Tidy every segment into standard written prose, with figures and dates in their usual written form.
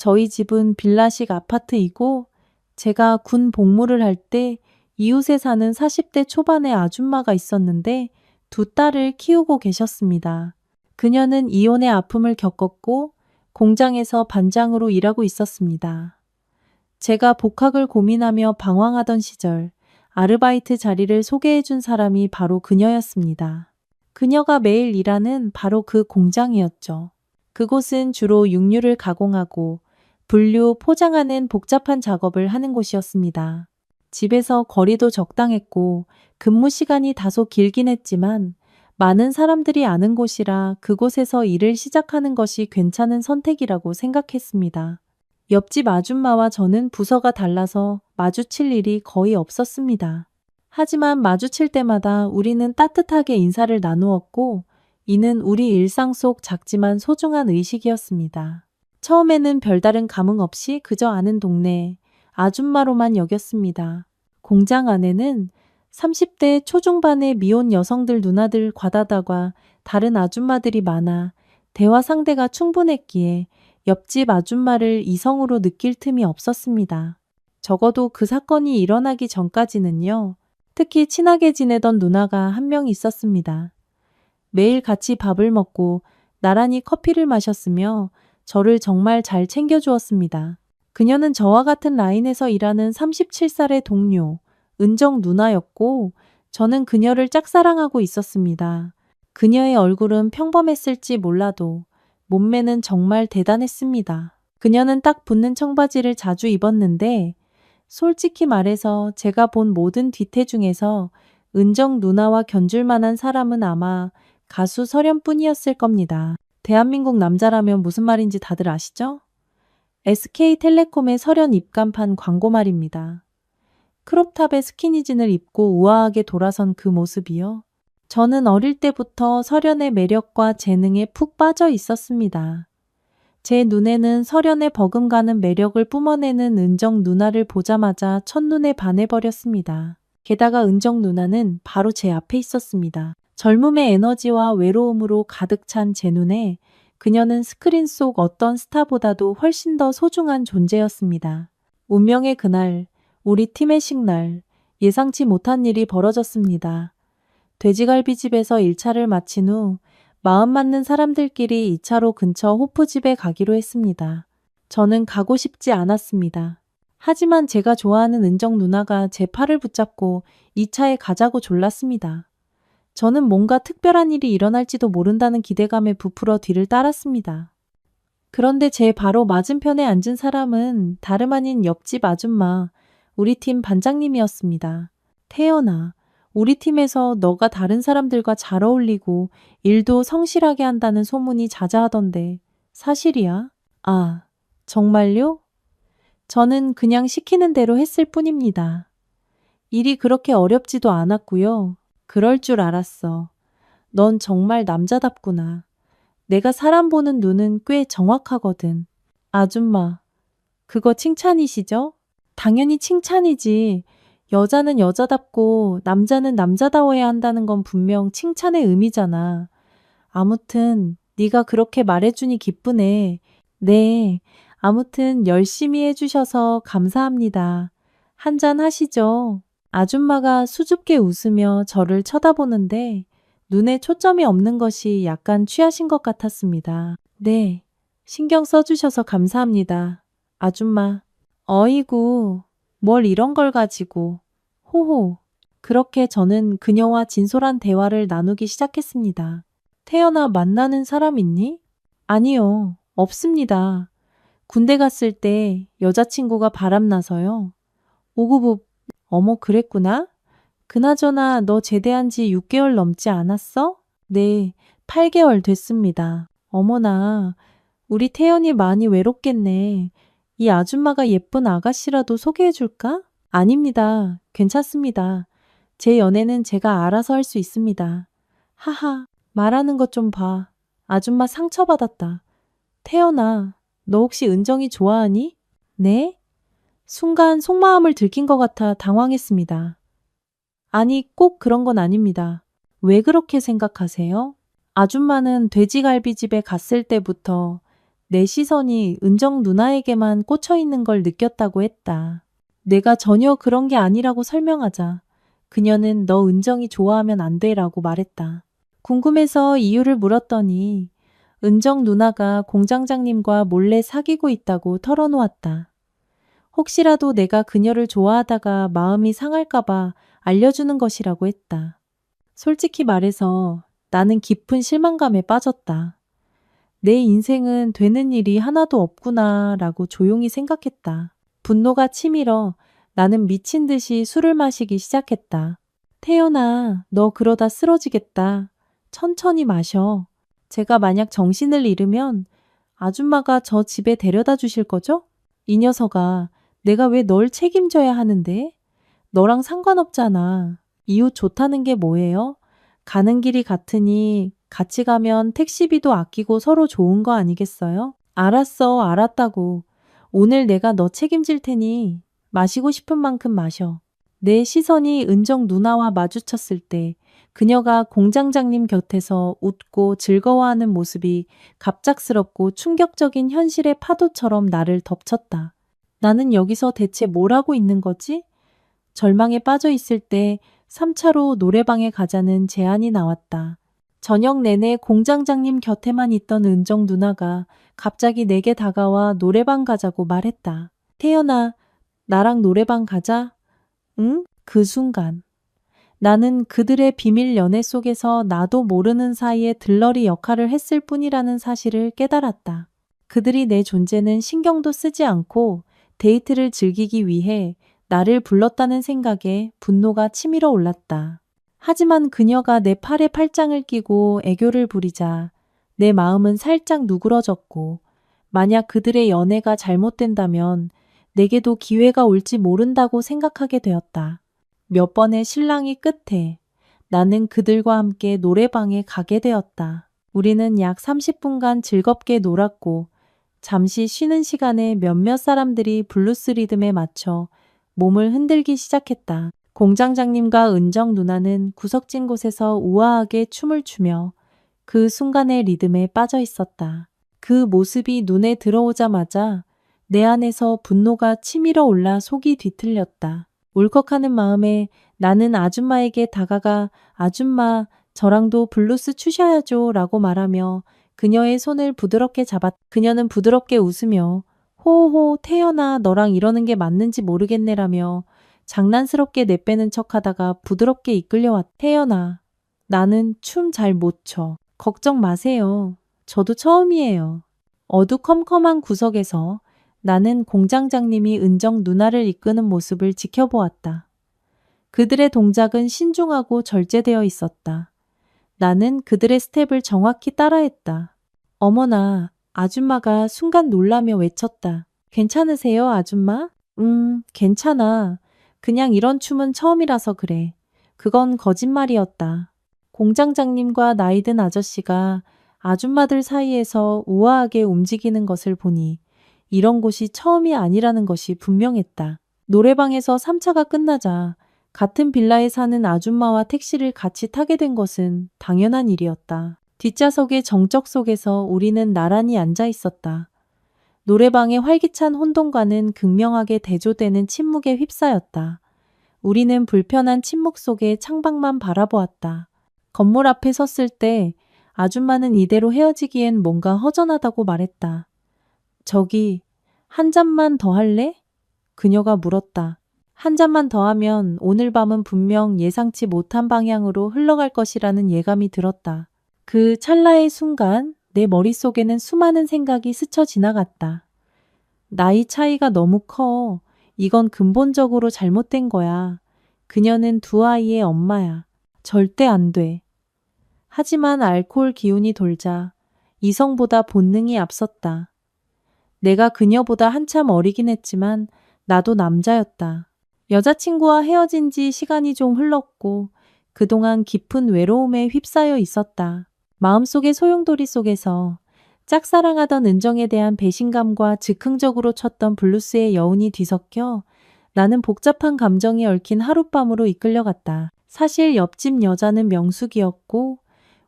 저희 집은 빌라식 아파트이고 제가 군 복무를 할 때 이웃에 사는 40대 초반의 아줌마가 있었는데 두 딸을 키우고 계셨습니다. 그녀는 이혼의 아픔을 겪었고 공장에서 반장으로 일하고 있었습니다. 제가 복학을 고민하며 방황하던 시절 아르바이트 자리를 소개해 준 사람이 바로 그녀였습니다. 그녀가 매일 일하는 바로 그 공장이었죠. 그곳은 주로 육류를 가공하고 분류, 포장하는 복잡한 작업을 하는 곳이었습니다. 집에서 거리도 적당했고 근무 시간이 다소 길긴 했지만 많은 사람들이 아는 곳이라 그곳에서 일을 시작하는 것이 괜찮은 선택이라고 생각했습니다. 옆집 아줌마와 저는 부서가 달라서 마주칠 일이 거의 없었습니다. 하지만 마주칠 때마다 우리는 따뜻하게 인사를 나누었고 이는 우리 일상 속 작지만 소중한 의식이었습니다. 처음에는 별다른 감흥 없이 그저 아는 동네 아줌마로만 여겼습니다. 공장 안에는 30대 초중반의 미혼 여성들 누나들 과다다가 다른 아줌마들이 많아 대화 상대가 충분했기에 옆집 아줌마를 이성으로 느낄 틈이 없었습니다. 적어도 그 사건이 일어나기 전까지는요. 특히 친하게 지내던 누나가 한 명 있었습니다. 매일 같이 밥을 먹고 나란히 커피를 마셨으며 저를 정말 잘 챙겨주었습니다. 그녀는 저와 같은 라인에서 일하는 37살의 동료, 은정 누나였고 저는 그녀를 짝사랑하고 있었습니다. 그녀의 얼굴은 평범했을지 몰라도 몸매는 정말 대단했습니다. 그녀는 딱 붙는 청바지를 자주 입었는데 솔직히 말해서 제가 본 모든 뒤태 중에서 은정 누나와 견줄 만한 사람은 아마 가수 설현뿐이었을 겁니다. 대한민국 남자라면 무슨 말인지 다들 아시죠? SK텔레콤의 설현 입간판 광고 말입니다. 크롭탑에 스키니진을 입고 우아하게 돌아선 그 모습이요. 저는 어릴 때부터 설현의 매력과 재능에 푹 빠져 있었습니다. 제 눈에는 설현의 버금가는 매력을 뿜어내는 은정 누나를 보자마자 첫눈에 반해버렸습니다. 게다가 은정 누나는 바로 제 앞에 있었습니다. 젊음의 에너지와 외로움으로 가득 찬 제 눈에 그녀는 스크린 속 어떤 스타보다도 훨씬 더 소중한 존재였습니다. 운명의 그날, 우리 팀의 식날, 예상치 못한 일이 벌어졌습니다. 돼지갈비집에서 1차를 마친 후 마음 맞는 사람들끼리 2차로 근처 호프집에 가기로 했습니다. 저는 가고 싶지 않았습니다. 하지만 제가 좋아하는 은정 누나가 제 팔을 붙잡고 2차에 가자고 졸랐습니다. 저는 뭔가 특별한 일이 일어날지도 모른다는 기대감에 부풀어 뒤를 따랐습니다. 그런데 제 바로 맞은편에 앉은 사람은 다름 아닌 옆집 아줌마, 우리 팀 반장님이었습니다. 태연아, 우리 팀에서 너가 다른 사람들과 잘 어울리고 일도 성실하게 한다는 소문이 자자하던데 사실이야? 아, 정말요? 저는 그냥 시키는 대로 했을 뿐입니다. 일이 그렇게 어렵지도 않았고요. 그럴 줄 알았어. 넌 정말 남자답구나. 내가 사람 보는 눈은 꽤 정확하거든. 아줌마, 그거 칭찬이시죠? 당연히 칭찬이지. 여자는 여자답고 남자는 남자다워야 한다는 건 분명 칭찬의 의미잖아. 아무튼 네가 그렇게 말해주니 기쁘네. 네, 아무튼 열심히 해주셔서 감사합니다. 한잔 하시죠. 아줌마가 수줍게 웃으며 저를 쳐다보는데 눈에 초점이 없는 것이 약간 취하신 것 같았습니다. 네, 신경 써주셔서 감사합니다. 아줌마. 어이구, 뭘 이런 걸 가지고. 호호. 그렇게 저는 그녀와 진솔한 대화를 나누기 시작했습니다. 태연아 만나는 사람 있니? 아니요, 없습니다. 군대 갔을 때 여자친구가 바람나서요. 오구부, 어머 그랬구나? 그나저나 너 제대한 지 6개월 넘지 않았어? 네, 8개월 됐습니다. 어머나, 우리 태연이 많이 외롭겠네. 이 아줌마가 예쁜 아가씨라도 소개해줄까? 아닙니다. 괜찮습니다. 제 연애는 제가 알아서 할 수 있습니다. 하하, 말하는 것 좀 봐. 아줌마 상처받았다. 태연아, 너 혹시 은정이 좋아하니? 네? 순간 속마음을 들킨 것 같아 당황했습니다. 아니, 꼭 그런 건 아닙니다. 왜 그렇게 생각하세요? 아줌마는 돼지갈비집에 갔을 때부터 내 시선이 은정 누나에게만 꽂혀 있는 걸 느꼈다고 했다. 내가 전혀 그런 게 아니라고 설명하자 그녀는 너 은정이 좋아하면 안 돼라고 말했다. 궁금해서 이유를 물었더니 은정 누나가 공장장님과 몰래 사귀고 있다고 털어놓았다. 혹시라도 내가 그녀를 좋아하다가 마음이 상할까봐 알려주는 것이라고 했다. 솔직히 말해서 나는 깊은 실망감에 빠졌다. 내 인생은 되는 일이 하나도 없구나 라고 조용히 생각했다. 분노가 치밀어 나는 미친 듯이 술을 마시기 시작했다. 태연아, 너 그러다 쓰러지겠다. 천천히 마셔. 제가 만약 정신을 잃으면 아줌마가 저 집에 데려다 주실 거죠? 이 녀석아, 내가 왜 널 책임져야 하는데? 너랑 상관없잖아. 이웃 좋다는 게 뭐예요? 가는 길이 같으니 같이 가면 택시비도 아끼고 서로 좋은 거 아니겠어요? 알았어, 알았다고. 오늘 내가 너 책임질 테니 마시고 싶은 만큼 마셔. 내 시선이 은정 누나와 마주쳤을 때 그녀가 공장장님 곁에서 웃고 즐거워하는 모습이 갑작스럽고 충격적인 현실의 파도처럼 나를 덮쳤다. 나는 여기서 대체 뭘 하고 있는 거지? 절망에 빠져 있을 때 3차로 노래방에 가자는 제안이 나왔다. 저녁 내내 공장장님 곁에만 있던 은정 누나가 갑자기 내게 다가와 노래방 가자고 말했다. 태연아, 나랑 노래방 가자. 응? 그 순간. 나는 그들의 비밀 연애 속에서 나도 모르는 사이에 들러리 역할을 했을 뿐이라는 사실을 깨달았다. 그들이 내 존재는 신경도 쓰지 않고 데이트를 즐기기 위해 나를 불렀다는 생각에 분노가 치밀어 올랐다. 하지만 그녀가 내 팔에 팔짱을 끼고 애교를 부리자 내 마음은 살짝 누그러졌고 만약 그들의 연애가 잘못된다면 내게도 기회가 올지 모른다고 생각하게 되었다. 몇 번의 실랑이 끝에 나는 그들과 함께 노래방에 가게 되었다. 우리는 약 30분간 즐겁게 놀았고 잠시 쉬는 시간에 몇몇 사람들이 블루스 리듬에 맞춰 몸을 흔들기 시작했다. 공장장님과 은정 누나는 구석진 곳에서 우아하게 춤을 추며 그 순간의 리듬에 빠져 있었다. 그 모습이 눈에 들어오자마자 내 안에서 분노가 치밀어 올라 속이 뒤틀렸다. 울컥하는 마음에 나는 아줌마에게 다가가 아줌마, 저랑도 블루스 추셔야죠 라고 말하며 그녀의 손을 부드럽게 잡았다. 그녀는 부드럽게 웃으며 호호 태연아 너랑 이러는 게 맞는지 모르겠네라며 장난스럽게 내빼는 척하다가 부드럽게 이끌려왔다. 태연아, 나는 춤 잘 못 춰. 걱정 마세요. 저도 처음이에요. 어두컴컴한 구석에서 나는 공장장님이 은정 누나를 이끄는 모습을 지켜보았다. 그들의 동작은 신중하고 절제되어 있었다. 나는 그들의 스텝을 정확히 따라했다. 어머나, 아줌마가 순간 놀라며 외쳤다. 괜찮으세요, 아줌마? 괜찮아. 그냥 이런 춤은 처음이라서 그래. 그건 거짓말이었다. 공장장님과 나이든 아저씨가 아줌마들 사이에서 우아하게 움직이는 것을 보니 이런 곳이 처음이 아니라는 것이 분명했다. 노래방에서 3차가 끝나자 같은 빌라에 사는 아줌마와 택시를 같이 타게 된 것은 당연한 일이었다. 뒷좌석의 정적 속에서 우리는 나란히 앉아 있었다. 노래방의 활기찬 혼돈과는 극명하게 대조되는 침묵에 휩싸였다. 우리는 불편한 침묵 속에 창밖만 바라보았다. 건물 앞에 섰을 때 아줌마는 이대로 헤어지기엔 뭔가 허전하다고 말했다. 저기, 한 잔만 더 할래? 그녀가 물었다. 한 잔만 더 하면 오늘 밤은 분명 예상치 못한 방향으로 흘러갈 것이라는 예감이 들었다. 그 찰나의 순간 내 머릿속에는 수많은 생각이 스쳐 지나갔다. 나이 차이가 너무 커. 이건 근본적으로 잘못된 거야. 그녀는 두 아이의 엄마야. 절대 안 돼. 하지만 알코올 기운이 돌자 이성보다 본능이 앞섰다. 내가 그녀보다 한참 어리긴 했지만 나도 남자였다. 여자친구와 헤어진 지 시간이 좀 흘렀고 그동안 깊은 외로움에 휩싸여 있었다. 마음속의 소용돌이 속에서 짝사랑하던 은정에 대한 배신감과 즉흥적으로 쳤던 블루스의 여운이 뒤섞여 나는 복잡한 감정이 얽힌 하룻밤으로 이끌려갔다. 사실 옆집 여자는 명숙이었고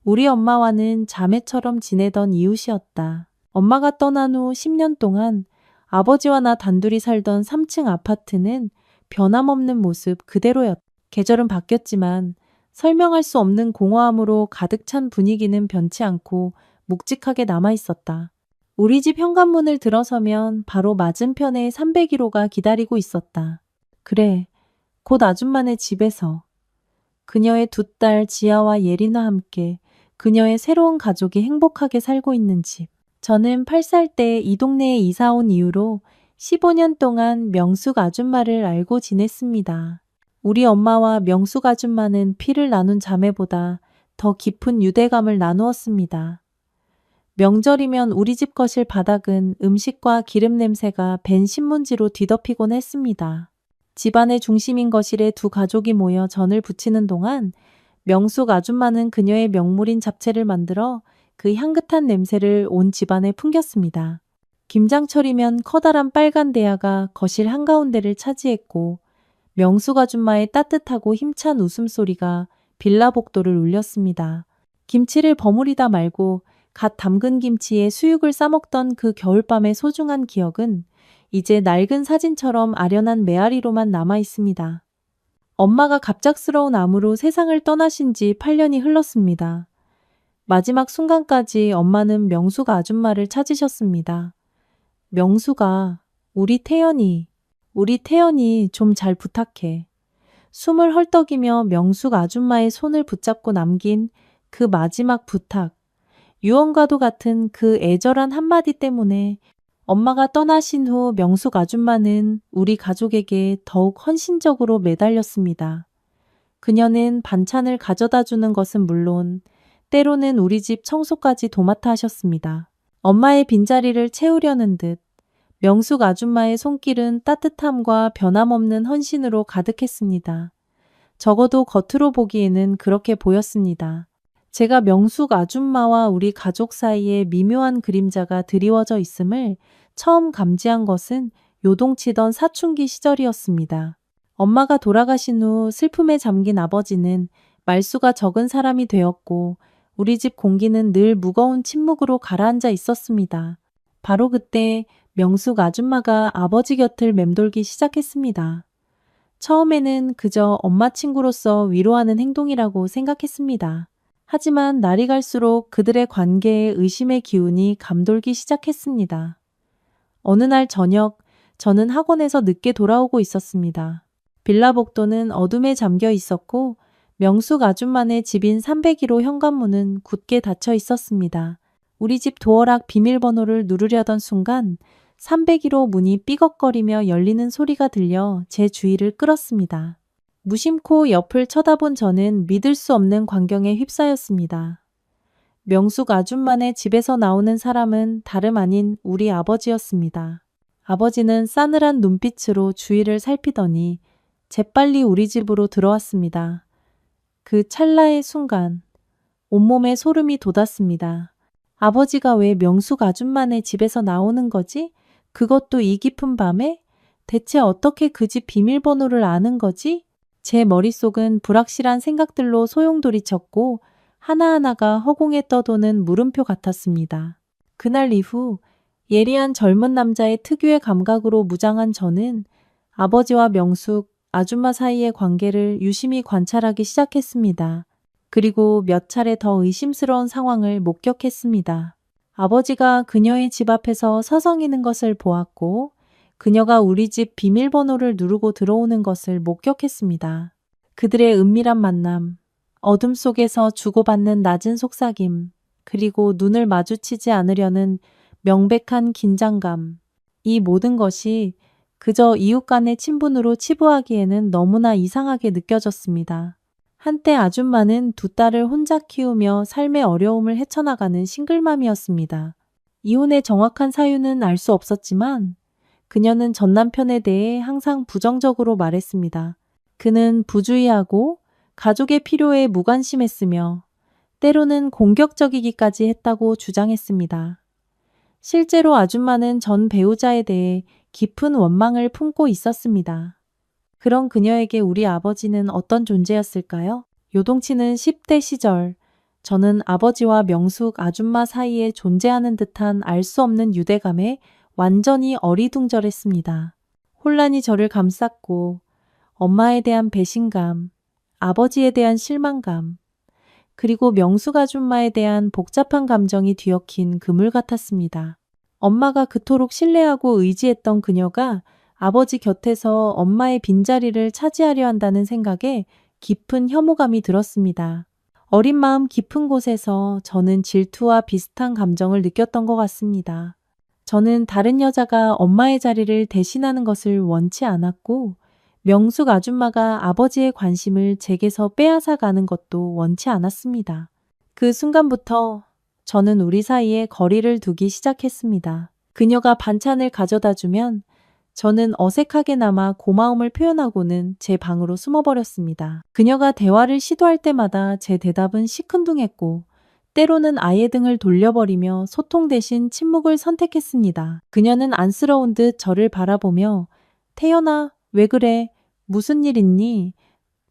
우리 엄마와는 자매처럼 지내던 이웃이었다. 엄마가 떠난 후 10년 동안 아버지와 나 단둘이 살던 3층 아파트는 변함없는 모습 그대로였다. 계절은 바뀌었지만 설명할 수 없는 공허함으로 가득 찬 분위기는 변치 않고 묵직하게 남아 있었다. 우리 집 현관문을 들어서면 바로 맞은편에 301호가 기다리고 있었다. 그래, 곧 아줌마네 집에서. 그녀의 두 딸 지아와 예린과 함께 그녀의 새로운 가족이 행복하게 살고 있는 집. 저는 8살 때 이 동네에 이사 온 이후로 15년 동안 명숙 아줌마를 알고 지냈습니다. 우리 엄마와 명숙 아줌마는 피를 나눈 자매보다 더 깊은 유대감을 나누었습니다. 명절이면 우리 집 거실 바닥은 음식과 기름 냄새가 밴 신문지로 뒤덮이곤 했습니다. 집안의 중심인 거실에 두 가족이 모여 전을 부치는 동안 명숙 아줌마는 그녀의 명물인 잡채를 만들어 그 향긋한 냄새를 온 집안에 풍겼습니다. 김장철이면 커다란 빨간 대야가 거실 한가운데를 차지했고 명숙 아줌마의 따뜻하고 힘찬 웃음소리가 빌라 복도를 울렸습니다. 김치를 버무리다 말고 갓 담근 김치에 수육을 싸먹던 그 겨울밤의 소중한 기억은 이제 낡은 사진처럼 아련한 메아리로만 남아 있습니다. 엄마가 갑작스러운 암으로 세상을 떠나신 지 8년이 흘렀습니다. 마지막 순간까지 엄마는 명숙 아줌마를 찾으셨습니다. 명숙아, 우리 태연이 좀 잘 부탁해. 숨을 헐떡이며 명숙 아줌마의 손을 붙잡고 남긴 그 마지막 부탁. 유언과도 같은 그 애절한 한마디 때문에 엄마가 떠나신 후 명숙 아줌마는 우리 가족에게 더욱 헌신적으로 매달렸습니다. 그녀는 반찬을 가져다 주는 것은 물론 때로는 우리 집 청소까지 도맡아 하셨습니다. 엄마의 빈자리를 채우려는 듯 명숙 아줌마의 손길은 따뜻함과 변함없는 헌신으로 가득했습니다. 적어도 겉으로 보기에는 그렇게 보였습니다. 제가 명숙 아줌마와 우리 가족 사이에 미묘한 그림자가 드리워져 있음을 처음 감지한 것은 요동치던 사춘기 시절이었습니다. 엄마가 돌아가신 후 슬픔에 잠긴 아버지는 말수가 적은 사람이 되었고 우리 집 공기는 늘 무거운 침묵으로 가라앉아 있었습니다. 바로 그때 명숙 아줌마가 아버지 곁을 맴돌기 시작했습니다. 처음에는 그저 엄마 친구로서 위로하는 행동이라고 생각했습니다. 하지만 날이 갈수록 그들의 관계에 의심의 기운이 감돌기 시작했습니다. 어느 날 저녁, 저는 학원에서 늦게 돌아오고 있었습니다. 빌라 복도는 어둠에 잠겨 있었고 명숙 아줌마네 집인 301호 현관문은 굳게 닫혀 있었습니다. 우리 집 도어락 비밀번호를 누르려던 순간 301호 문이 삐걱거리며 열리는 소리가 들려 제 주의를 끌었습니다. 무심코 옆을 쳐다본 저는 믿을 수 없는 광경에 휩싸였습니다. 명숙 아줌마네 집에서 나오는 사람은 다름 아닌 우리 아버지였습니다. 아버지는 싸늘한 눈빛으로 주위를 살피더니 재빨리 우리 집으로 들어왔습니다. 그 찰나의 순간 온몸에 소름이 돋았습니다. 아버지가 왜 명숙 아줌마네 집에서 나오는 거지? 그것도 이 깊은 밤에? 대체 어떻게 그 집 비밀번호를 아는 거지? 제 머릿속은 불확실한 생각들로 소용돌이쳤고 하나하나가 허공에 떠도는 물음표 같았습니다. 그날 이후 예리한 젊은 남자의 특유의 감각으로 무장한 저는 아버지와 명숙, 아줌마 사이의 관계를 유심히 관찰하기 시작했습니다. 그리고 몇 차례 더 의심스러운 상황을 목격했습니다. 아버지가 그녀의 집 앞에서 서성이는 것을 보았고 그녀가 우리 집 비밀번호를 누르고 들어오는 것을 목격했습니다. 그들의 은밀한 만남, 어둠 속에서 주고받는 낮은 속삭임, 그리고 눈을 마주치지 않으려는 명백한 긴장감. 이 모든 것이 그저 이웃 간의 친분으로 치부하기에는 너무나 이상하게 느껴졌습니다. 한때 아줌마는 두 딸을 혼자 키우며 삶의 어려움을 헤쳐나가는 싱글맘이었습니다. 이혼의 정확한 사유는 알 수 없었지만 그녀는 전 남편에 대해 항상 부정적으로 말했습니다. 그는 부주의하고 가족의 필요에 무관심했으며 때로는 공격적이기까지 했다고 주장했습니다. 실제로 아줌마는 전 배우자에 대해 깊은 원망을 품고 있었습니다. 그런 그녀에게 우리 아버지는 어떤 존재였을까요? 요동치는 10대 시절, 저는 아버지와 명숙 아줌마 사이에 존재하는 듯한 알 수 없는 유대감에 완전히 어리둥절했습니다. 혼란이 저를 감쌌고 엄마에 대한 배신감, 아버지에 대한 실망감, 그리고 명숙 아줌마에 대한 복잡한 감정이 뒤엉킨 그물 같았습니다. 엄마가 그토록 신뢰하고 의지했던 그녀가 아버지 곁에서 엄마의 빈자리를 차지하려 한다는 생각에 깊은 혐오감이 들었습니다. 어린 마음 깊은 곳에서 저는 질투와 비슷한 감정을 느꼈던 것 같습니다. 저는 다른 여자가 엄마의 자리를 대신하는 것을 원치 않았고, 명숙 아줌마가 아버지의 관심을 제게서 빼앗아 가는 것도 원치 않았습니다. 그 순간부터 저는 우리 사이에 거리를 두기 시작했습니다. 그녀가 반찬을 가져다 주면 저는 어색하게나마 고마움을 표현하고는 제 방으로 숨어버렸습니다. 그녀가 대화를 시도할 때마다 제 대답은 시큰둥했고 때로는 아예 등을 돌려버리며 소통 대신 침묵을 선택했습니다. 그녀는 안쓰러운 듯 저를 바라보며 태연아, 왜 그래? 무슨 일 있니?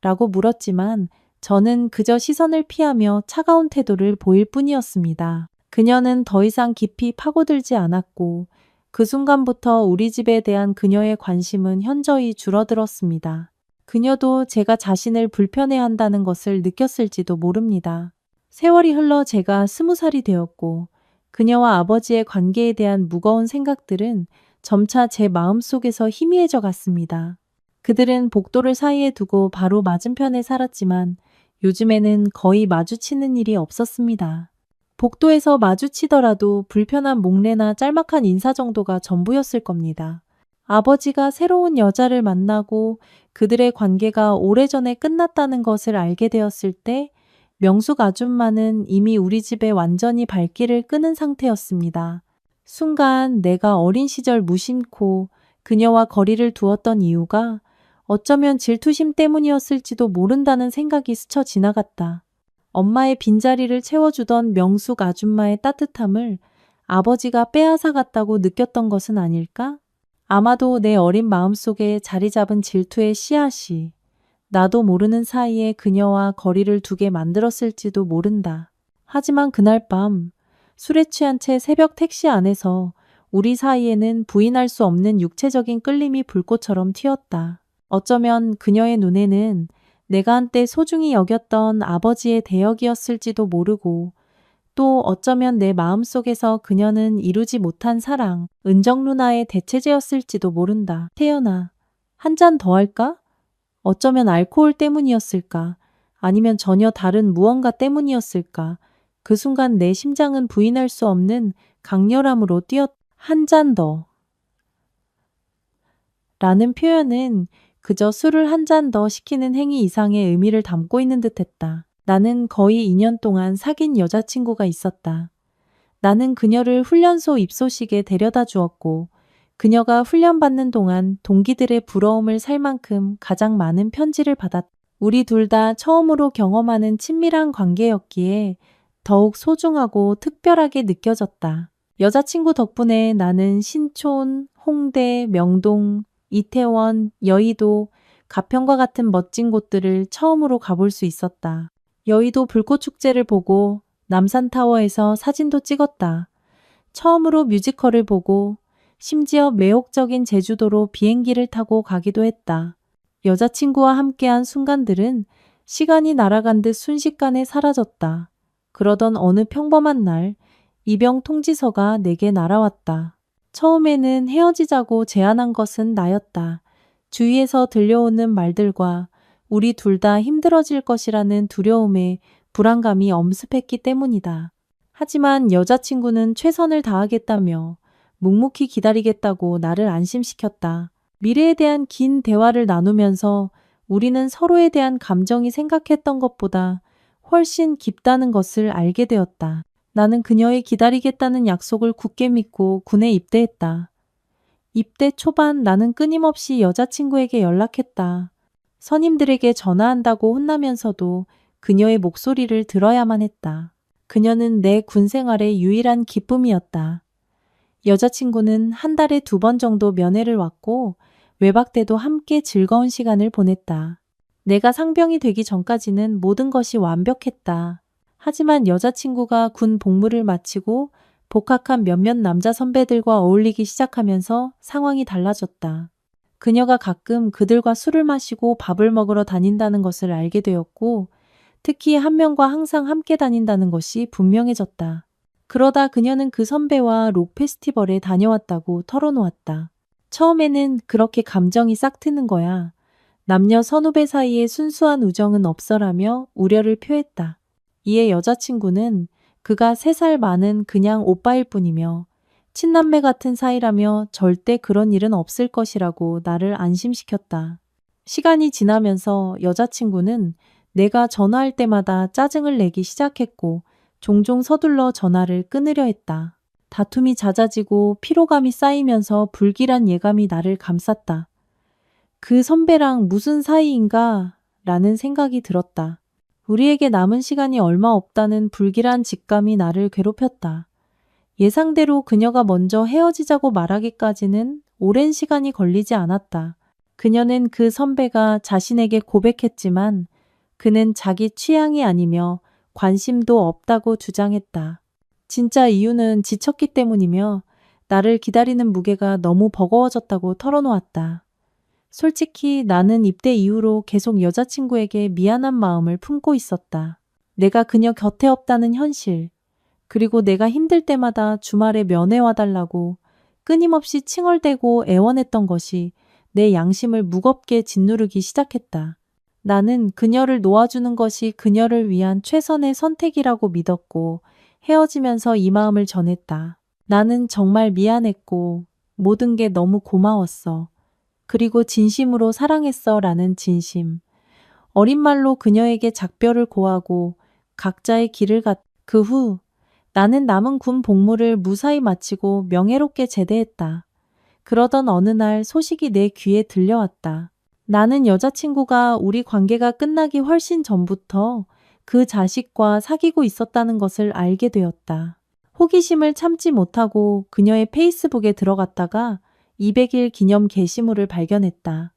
라고 물었지만 저는 그저 시선을 피하며 차가운 태도를 보일 뿐이었습니다. 그녀는 더 이상 깊이 파고들지 않았고 그 순간부터 우리 집에 대한 그녀의 관심은 현저히 줄어들었습니다. 그녀도 제가 자신을 불편해한다는 것을 느꼈을지도 모릅니다. 세월이 흘러 제가 20살이 되었고 그녀와 아버지의 관계에 대한 무거운 생각들은 점차 제 마음속에서 희미해져 갔습니다. 그들은 복도를 사이에 두고 바로 맞은편에 살았지만 요즘에는 거의 마주치는 일이 없었습니다. 복도에서 마주치더라도 불편한 목례나 짤막한 인사 정도가 전부였을 겁니다. 아버지가 새로운 여자를 만나고 그들의 관계가 오래전에 끝났다는 것을 알게 되었을 때 명숙 아줌마는 이미 우리 집에 완전히 발길을 끄는 상태였습니다. 순간 내가 어린 시절 무심코 그녀와 거리를 두었던 이유가 어쩌면 질투심 때문이었을지도 모른다는 생각이 스쳐 지나갔다. 엄마의 빈자리를 채워주던 명숙 아줌마의 따뜻함을 아버지가 빼앗아 갔다고 느꼈던 것은 아닐까? 아마도 내 어린 마음속에 자리 잡은 질투의 씨앗이 나도 모르는 사이에 그녀와 거리를 두게 만들었을지도 모른다. 하지만 그날 밤 술에 취한 채 새벽 택시 안에서 우리 사이에는 부인할 수 없는 육체적인 끌림이 불꽃처럼 튀었다. 어쩌면 그녀의 눈에는 내가 한때 소중히 여겼던 아버지의 대역이었을지도 모르고 또 어쩌면 내 마음속에서 그녀는 이루지 못한 사랑, 은정 누나의 대체제였을지도 모른다. 태연아, 한 잔 더 할까? 어쩌면 알코올 때문이었을까? 아니면 전혀 다른 무언가 때문이었을까? 그 순간 내 심장은 부인할 수 없는 강렬함으로 뛰었. 한 잔 더. 라는 표현은 그저 술을 한 잔 더 시키는 행위 이상의 의미를 담고 있는 듯했다. 나는 거의 2년 동안 사귄 여자친구가 있었다. 나는 그녀를 훈련소 입소식에 데려다 주었고 그녀가 훈련받는 동안 동기들의 부러움을 살 만큼 가장 많은 편지를 받았다. 우리 둘 다 처음으로 경험하는 친밀한 관계였기에 더욱 소중하고 특별하게 느껴졌다. 여자친구 덕분에 나는 신촌, 홍대, 명동, 이태원, 여의도, 가평과 같은 멋진 곳들을 처음으로 가볼 수 있었다. 여의도 불꽃축제를 보고 남산타워에서 사진도 찍었다. 처음으로 뮤지컬을 보고 심지어 매혹적인 제주도로 비행기를 타고 가기도 했다. 여자친구와 함께한 순간들은 시간이 날아간 듯 순식간에 사라졌다. 그러던 어느 평범한 날 입영 통지서가 내게 날아왔다. 처음에는 헤어지자고 제안한 것은 나였다. 주위에서 들려오는 말들과 우리 둘 다 힘들어질 것이라는 두려움에 불안감이 엄습했기 때문이다. 하지만 여자친구는 최선을 다하겠다며 묵묵히 기다리겠다고 나를 안심시켰다. 미래에 대한 긴 대화를 나누면서 우리는 서로에 대한 감정이 생각했던 것보다 훨씬 깊다는 것을 알게 되었다. 나는 그녀의 기다리겠다는 약속을 굳게 믿고 군에 입대했다. 입대 초반 나는 끊임없이 여자친구에게 연락했다. 선임들에게 전화한다고 혼나면서도 그녀의 목소리를 들어야만 했다. 그녀는 내 군 생활의 유일한 기쁨이었다. 여자친구는 한 달에 2번 정도 면회를 왔고 외박 때도 함께 즐거운 시간을 보냈다. 내가 상병이 되기 전까지는 모든 것이 완벽했다. 하지만 여자친구가 군 복무를 마치고 복학한 몇몇 남자 선배들과 어울리기 시작하면서 상황이 달라졌다. 그녀가 가끔 그들과 술을 마시고 밥을 먹으러 다닌다는 것을 알게 되었고, 특히 한 명과 항상 함께 다닌다는 것이 분명해졌다. 그러다 그녀는 그 선배와 록 페스티벌에 다녀왔다고 털어놓았다. 처음에는 그렇게 감정이 싹 트는 거야. 남녀 선후배 사이에 순수한 우정은 없어라며 우려를 표했다. 이에 여자친구는 그가 3살 많은 그냥 오빠일 뿐이며 친남매 같은 사이라며 절대 그런 일은 없을 것이라고 나를 안심시켰다. 시간이 지나면서 여자친구는 내가 전화할 때마다 짜증을 내기 시작했고 종종 서둘러 전화를 끊으려 했다. 다툼이 잦아지고 피로감이 쌓이면서 불길한 예감이 나를 감쌌다. 그 선배랑 무슨 사이인가? 라는 생각이 들었다. 우리에게 남은 시간이 얼마 없다는 불길한 직감이 나를 괴롭혔다. 예상대로 그녀가 먼저 헤어지자고 말하기까지는 오랜 시간이 걸리지 않았다. 그녀는 그 선배가 자신에게 고백했지만 그는 자기 취향이 아니며 관심도 없다고 주장했다. 진짜 이유는 지쳤기 때문이며 나를 기다리는 무게가 너무 버거워졌다고 털어놓았다. 솔직히 나는 입대 이후로 계속 여자친구에게 미안한 마음을 품고 있었다. 내가 그녀 곁에 없다는 현실, 그리고 내가 힘들 때마다 주말에 면회 와달라고 끊임없이 칭얼대고 애원했던 것이 내 양심을 무겁게 짓누르기 시작했다. 나는 그녀를 놓아주는 것이 그녀를 위한 최선의 선택이라고 믿었고 헤어지면서 이 마음을 전했다. 나는 정말 미안했고 모든 게 너무 고마웠어. 그리고 진심으로 사랑했어 라는 진심. 어린 말로 그녀에게 작별을 고하고 각자의 길을 그 후 나는 남은 군 복무를 무사히 마치고 명예롭게 제대했다. 그러던 어느 날 소식이 내 귀에 들려왔다. 나는 여자친구가 우리 관계가 끝나기 훨씬 전부터 그 자식과 사귀고 있었다는 것을 알게 되었다. 호기심을 참지 못하고 그녀의 페이스북에 들어갔다가 200일 기념 게시물을 발견했다.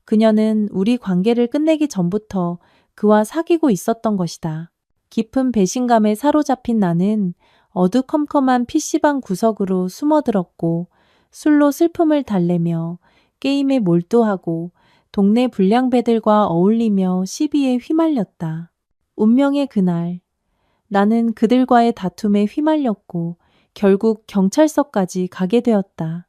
그녀는 우리 관계를 끝내기 전부터 그와 사귀고 있었던 것이다. 깊은 배신감에 사로잡힌 나는 어두컴컴한 PC방 구석으로 숨어들었고 술로 슬픔을 달래며 게임에 몰두하고 동네 불량배들과 어울리며 시비에 휘말렸다. 운명의 그날, 나는 그들과의 다툼에 휘말렸고 결국 경찰서까지 가게 되었다.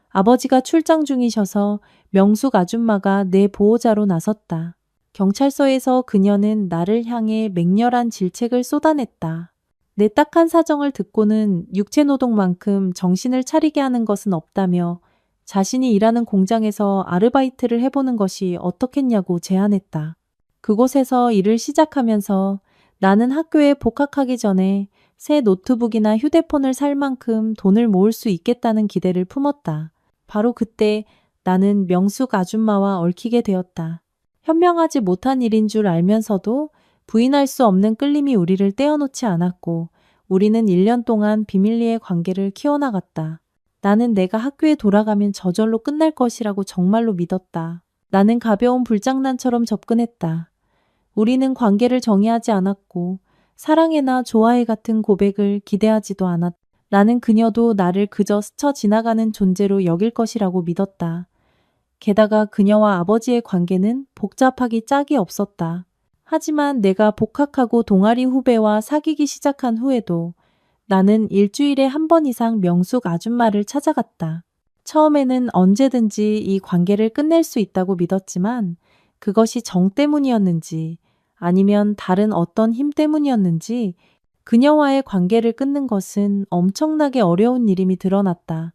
아버지가 출장 중이셔서 명숙 아줌마가 내 보호자로 나섰다. 경찰서에서 그녀는 나를 향해 맹렬한 질책을 쏟아냈다. 내 딱한 사정을 듣고는 육체노동만큼 정신을 차리게 하는 것은 없다며 자신이 일하는 공장에서 아르바이트를 해보는 것이 어떻겠냐고 제안했다. 그곳에서 일을 시작하면서 나는 학교에 복학하기 전에 새 노트북이나 휴대폰을 살 만큼 돈을 모을 수 있겠다는 기대를 품었다. 바로 그때 나는 명숙 아줌마와 얽히게 되었다. 현명하지 못한 일인 줄 알면서도 부인할 수 없는 끌림이 우리를 떼어놓지 않았고 우리는 1년 동안 비밀리에 관계를 키워나갔다. 나는 내가 학교에 돌아가면 저절로 끝날 것이라고 정말로 믿었다. 나는 가벼운 불장난처럼 접근했다. 우리는 관계를 정의하지 않았고 사랑해나 좋아해 같은 고백을 기대하지도 않았다. 나는 그녀도 나를 그저 스쳐 지나가는 존재로 여길 것이라고 믿었다. 게다가 그녀와 아버지의 관계는 복잡하기 짝이 없었다. 하지만 내가 복학하고 동아리 후배와 사귀기 시작한 후에도 나는 일주일에 한 번 이상 명숙 아줌마를 찾아갔다. 처음에는 언제든지 이 관계를 끝낼 수 있다고 믿었지만 그것이 정 때문이었는지 아니면 다른 어떤 힘 때문이었는지 그녀와의 관계를 끊는 것은 엄청나게 어려운 일임이 드러났다.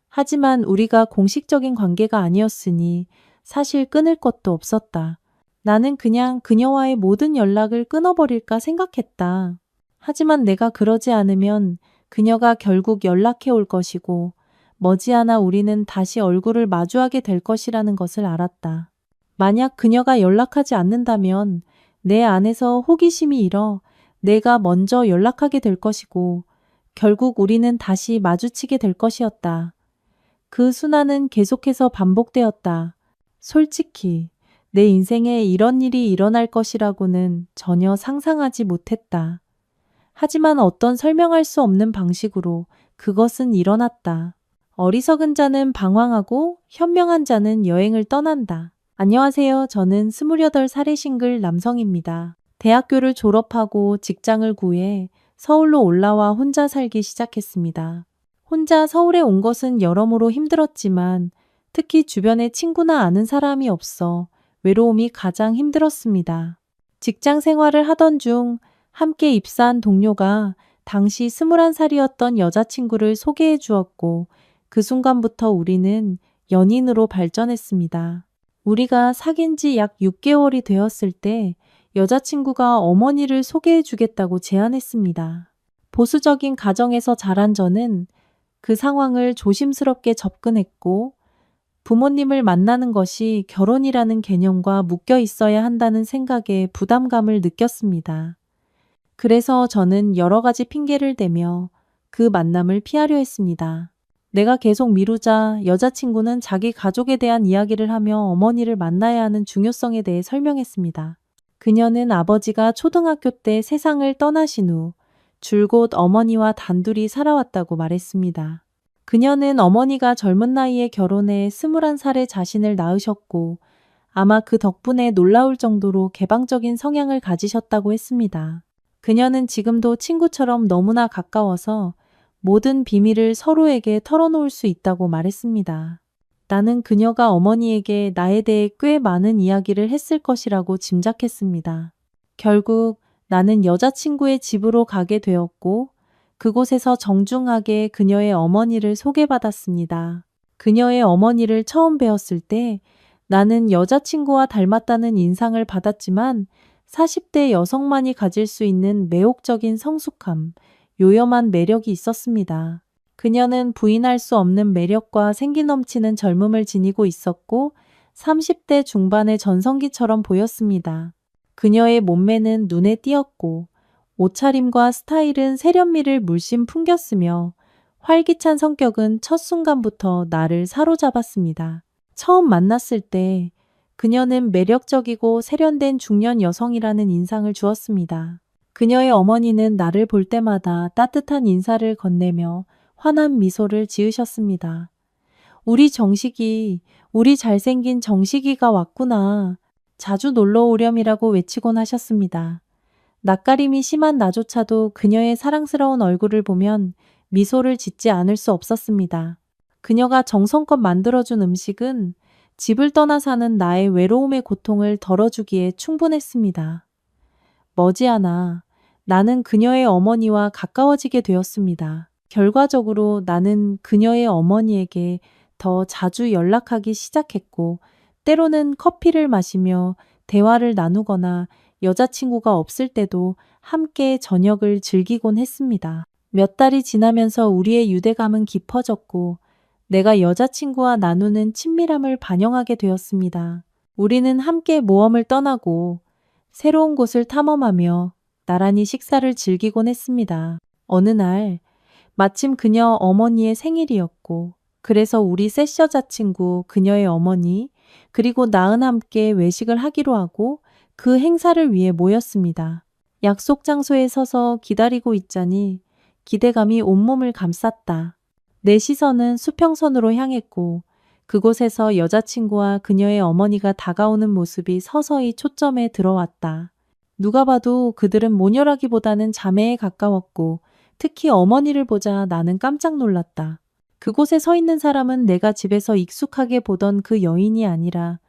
하지만 우리가 공식적인 관계가 아니었으니 사실 끊을 것도 없었다. 나는 그냥 그녀와의 모든 연락을 끊어버릴까 생각했다. 하지만 내가 그러지 않으면 그녀가 결국 연락해 올 것이고 머지않아 우리는 다시 얼굴을 마주하게 될 것이라는 것을 알았다. 만약 그녀가 연락하지 않는다면 내 안에서 호기심이 일어 내가 먼저 연락하게 될 것이고 결국 우리는 다시 마주치게 될 것이었다. 그 순환은 계속해서 반복되었다. 솔직히 내 인생에 이런 일이 일어날 것이라고는 전혀 상상하지 못했다. 하지만 어떤 설명할 수 없는 방식으로 그것은 일어났다. 어리석은 자는 방황하고 현명한 자는 여행을 떠난다. 안녕하세요. 저는 28살의 싱글 남성입니다. 대학교를 졸업하고 직장을 구해 서울로 올라와 혼자 살기 시작했습니다. 혼자 서울에 온 것은 여러모로 힘들었지만 특히 주변에 친구나 아는 사람이 없어 외로움이 가장 힘들었습니다. 직장 생활을 하던 중 함께 입사한 동료가 당시 21살이었던 여자친구를 소개해 주었고 그 순간부터 우리는 연인으로 발전했습니다. 우리가 사귄 지 약 6개월이 되었을 때 여자친구가 어머니를 소개해 주겠다고 제안했습니다. 보수적인 가정에서 자란 저는 그 상황을 조심스럽게 접근했고 부모님을 만나는 것이 결혼이라는 개념과 묶여 있어야 한다는 생각에 부담감을 느꼈습니다. 그래서 저는 여러 가지 핑계를 대며 그 만남을 피하려 했습니다. 내가 계속 미루자 여자친구는 자기 가족에 대한 이야기를 하며 어머니를 만나야 하는 중요성에 대해 설명했습니다. 그녀는 아버지가 초등학교 때 세상을 떠나신 후 줄곧 어머니와 단둘이 살아왔다고 말했습니다. 그녀는 어머니가 젊은 나이에 결혼해 21살에 자신을 낳으셨고 아마 그 덕분에 놀라울 정도로 개방적인 성향을 가지셨다고 했습니다. 그녀는 지금도 친구처럼 너무나 가까워서 모든 비밀을 서로에게 털어놓을 수 있다고 말했습니다. 나는 그녀가 어머니에게 나에 대해 꽤 많은 이야기를 했을 것이라고 짐작했습니다. 결국 나는 여자친구의 집으로 가게 되었고 그곳에서 정중하게 그녀의 어머니를 소개받았습니다. 그녀의 어머니를 처음 뵈었을 때 나는 여자친구와 닮았다는 인상을 받았지만 40대 여성만이 가질 수 있는 매혹적인 성숙함, 요염한 매력이 있었습니다. 그녀는 부인할 수 없는 매력과 생기 넘치는 젊음을 지니고 있었고 30대 중반의 전성기처럼 보였습니다. 그녀의 몸매는 눈에 띄었고 옷차림과 스타일은 세련미를 물씬 풍겼으며 활기찬 성격은 첫 순간부터 나를 사로잡았습니다. 처음 만났을 때 그녀는 매력적이고 세련된 중년 여성이라는 인상을 주었습니다. 그녀의 어머니는 나를 볼 때마다 따뜻한 인사를 건네며 환한 미소를 지으셨습니다. 우리 정식이, 우리 잘생긴 정식이가 왔구나. 자주 놀러 오렴이라고 외치곤 하셨습니다. 낯가림이 심한 나조차도 그녀의 사랑스러운 얼굴을 보면 미소를 짓지 않을 수 없었습니다. 그녀가 정성껏 만들어준 음식은 집을 떠나 사는 나의 외로움의 고통을 덜어주기에 충분했습니다. 머지않아 나는 그녀의 어머니와 가까워지게 되었습니다. 결과적으로 나는 그녀의 어머니에게 더 자주 연락하기 시작했고 때로는 커피를 마시며 대화를 나누거나 여자친구가 없을 때도 함께 저녁을 즐기곤 했습니다. 몇 달이 지나면서 우리의 유대감은 깊어졌고 내가 여자친구와 나누는 친밀함을 반영하게 되었습니다. 우리는 함께 모험을 떠나고 새로운 곳을 탐험하며 나란히 식사를 즐기곤 했습니다. 어느 날 마침 그녀 어머니의 생일이었고 그래서 우리 셋 여자친구, 그녀의 어머니, 그리고 나은 함께 외식을 하기로 하고 그 행사를 위해 모였습니다. 약속 장소에 서서 기다리고 있자니 기대감이 온몸을 감쌌다. 내 시선은 수평선으로 향했고 그곳에서 여자친구와 그녀의 어머니가 다가오는 모습이 서서히 초점에 들어왔다. 누가 봐도 그들은 모녀라기보다는 자매에 가까웠고 특히 어머니를 보자 나는 깜짝 놀랐다. 그곳에 서 있는 사람은 내가 집에서 익숙하게 보던 그 여인이 아니라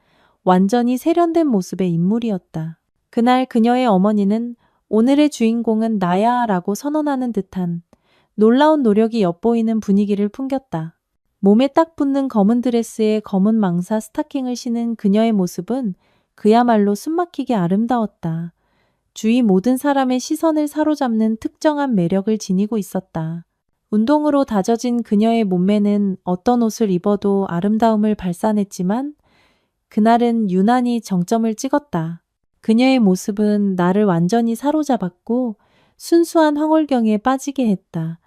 완전히 세련된 모습의 인물이었다. 그날 그녀의 어머니는 오늘의 주인공은 나야 라고 선언하는 듯한 놀라운 노력이 엿보이는 분위기를 풍겼다. 몸에 딱 붙는 검은 드레스에 검은 망사 스타킹을 신은 그녀의 모습은 그야말로 숨막히게 아름다웠다. 주위 모든 사람의 시선을 사로잡는 특정한 매력을 지니고 있었다. 운동으로 다져진 그녀의 몸매는 어떤 옷을 입어도 아름다움을 발산했지만 그날은 유난히 정점을 찍었다. 그녀의 모습은 나를 완전히 사로잡았고 순수한 황홀경에 빠지게 했다.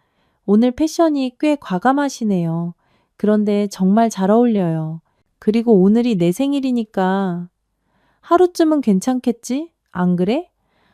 오늘 패션이 꽤 과감하시네요. 그런데 정말 잘 어울려요. 그리고 오늘이 내 생일이니까 하루쯤은 괜찮겠지? 안 그래?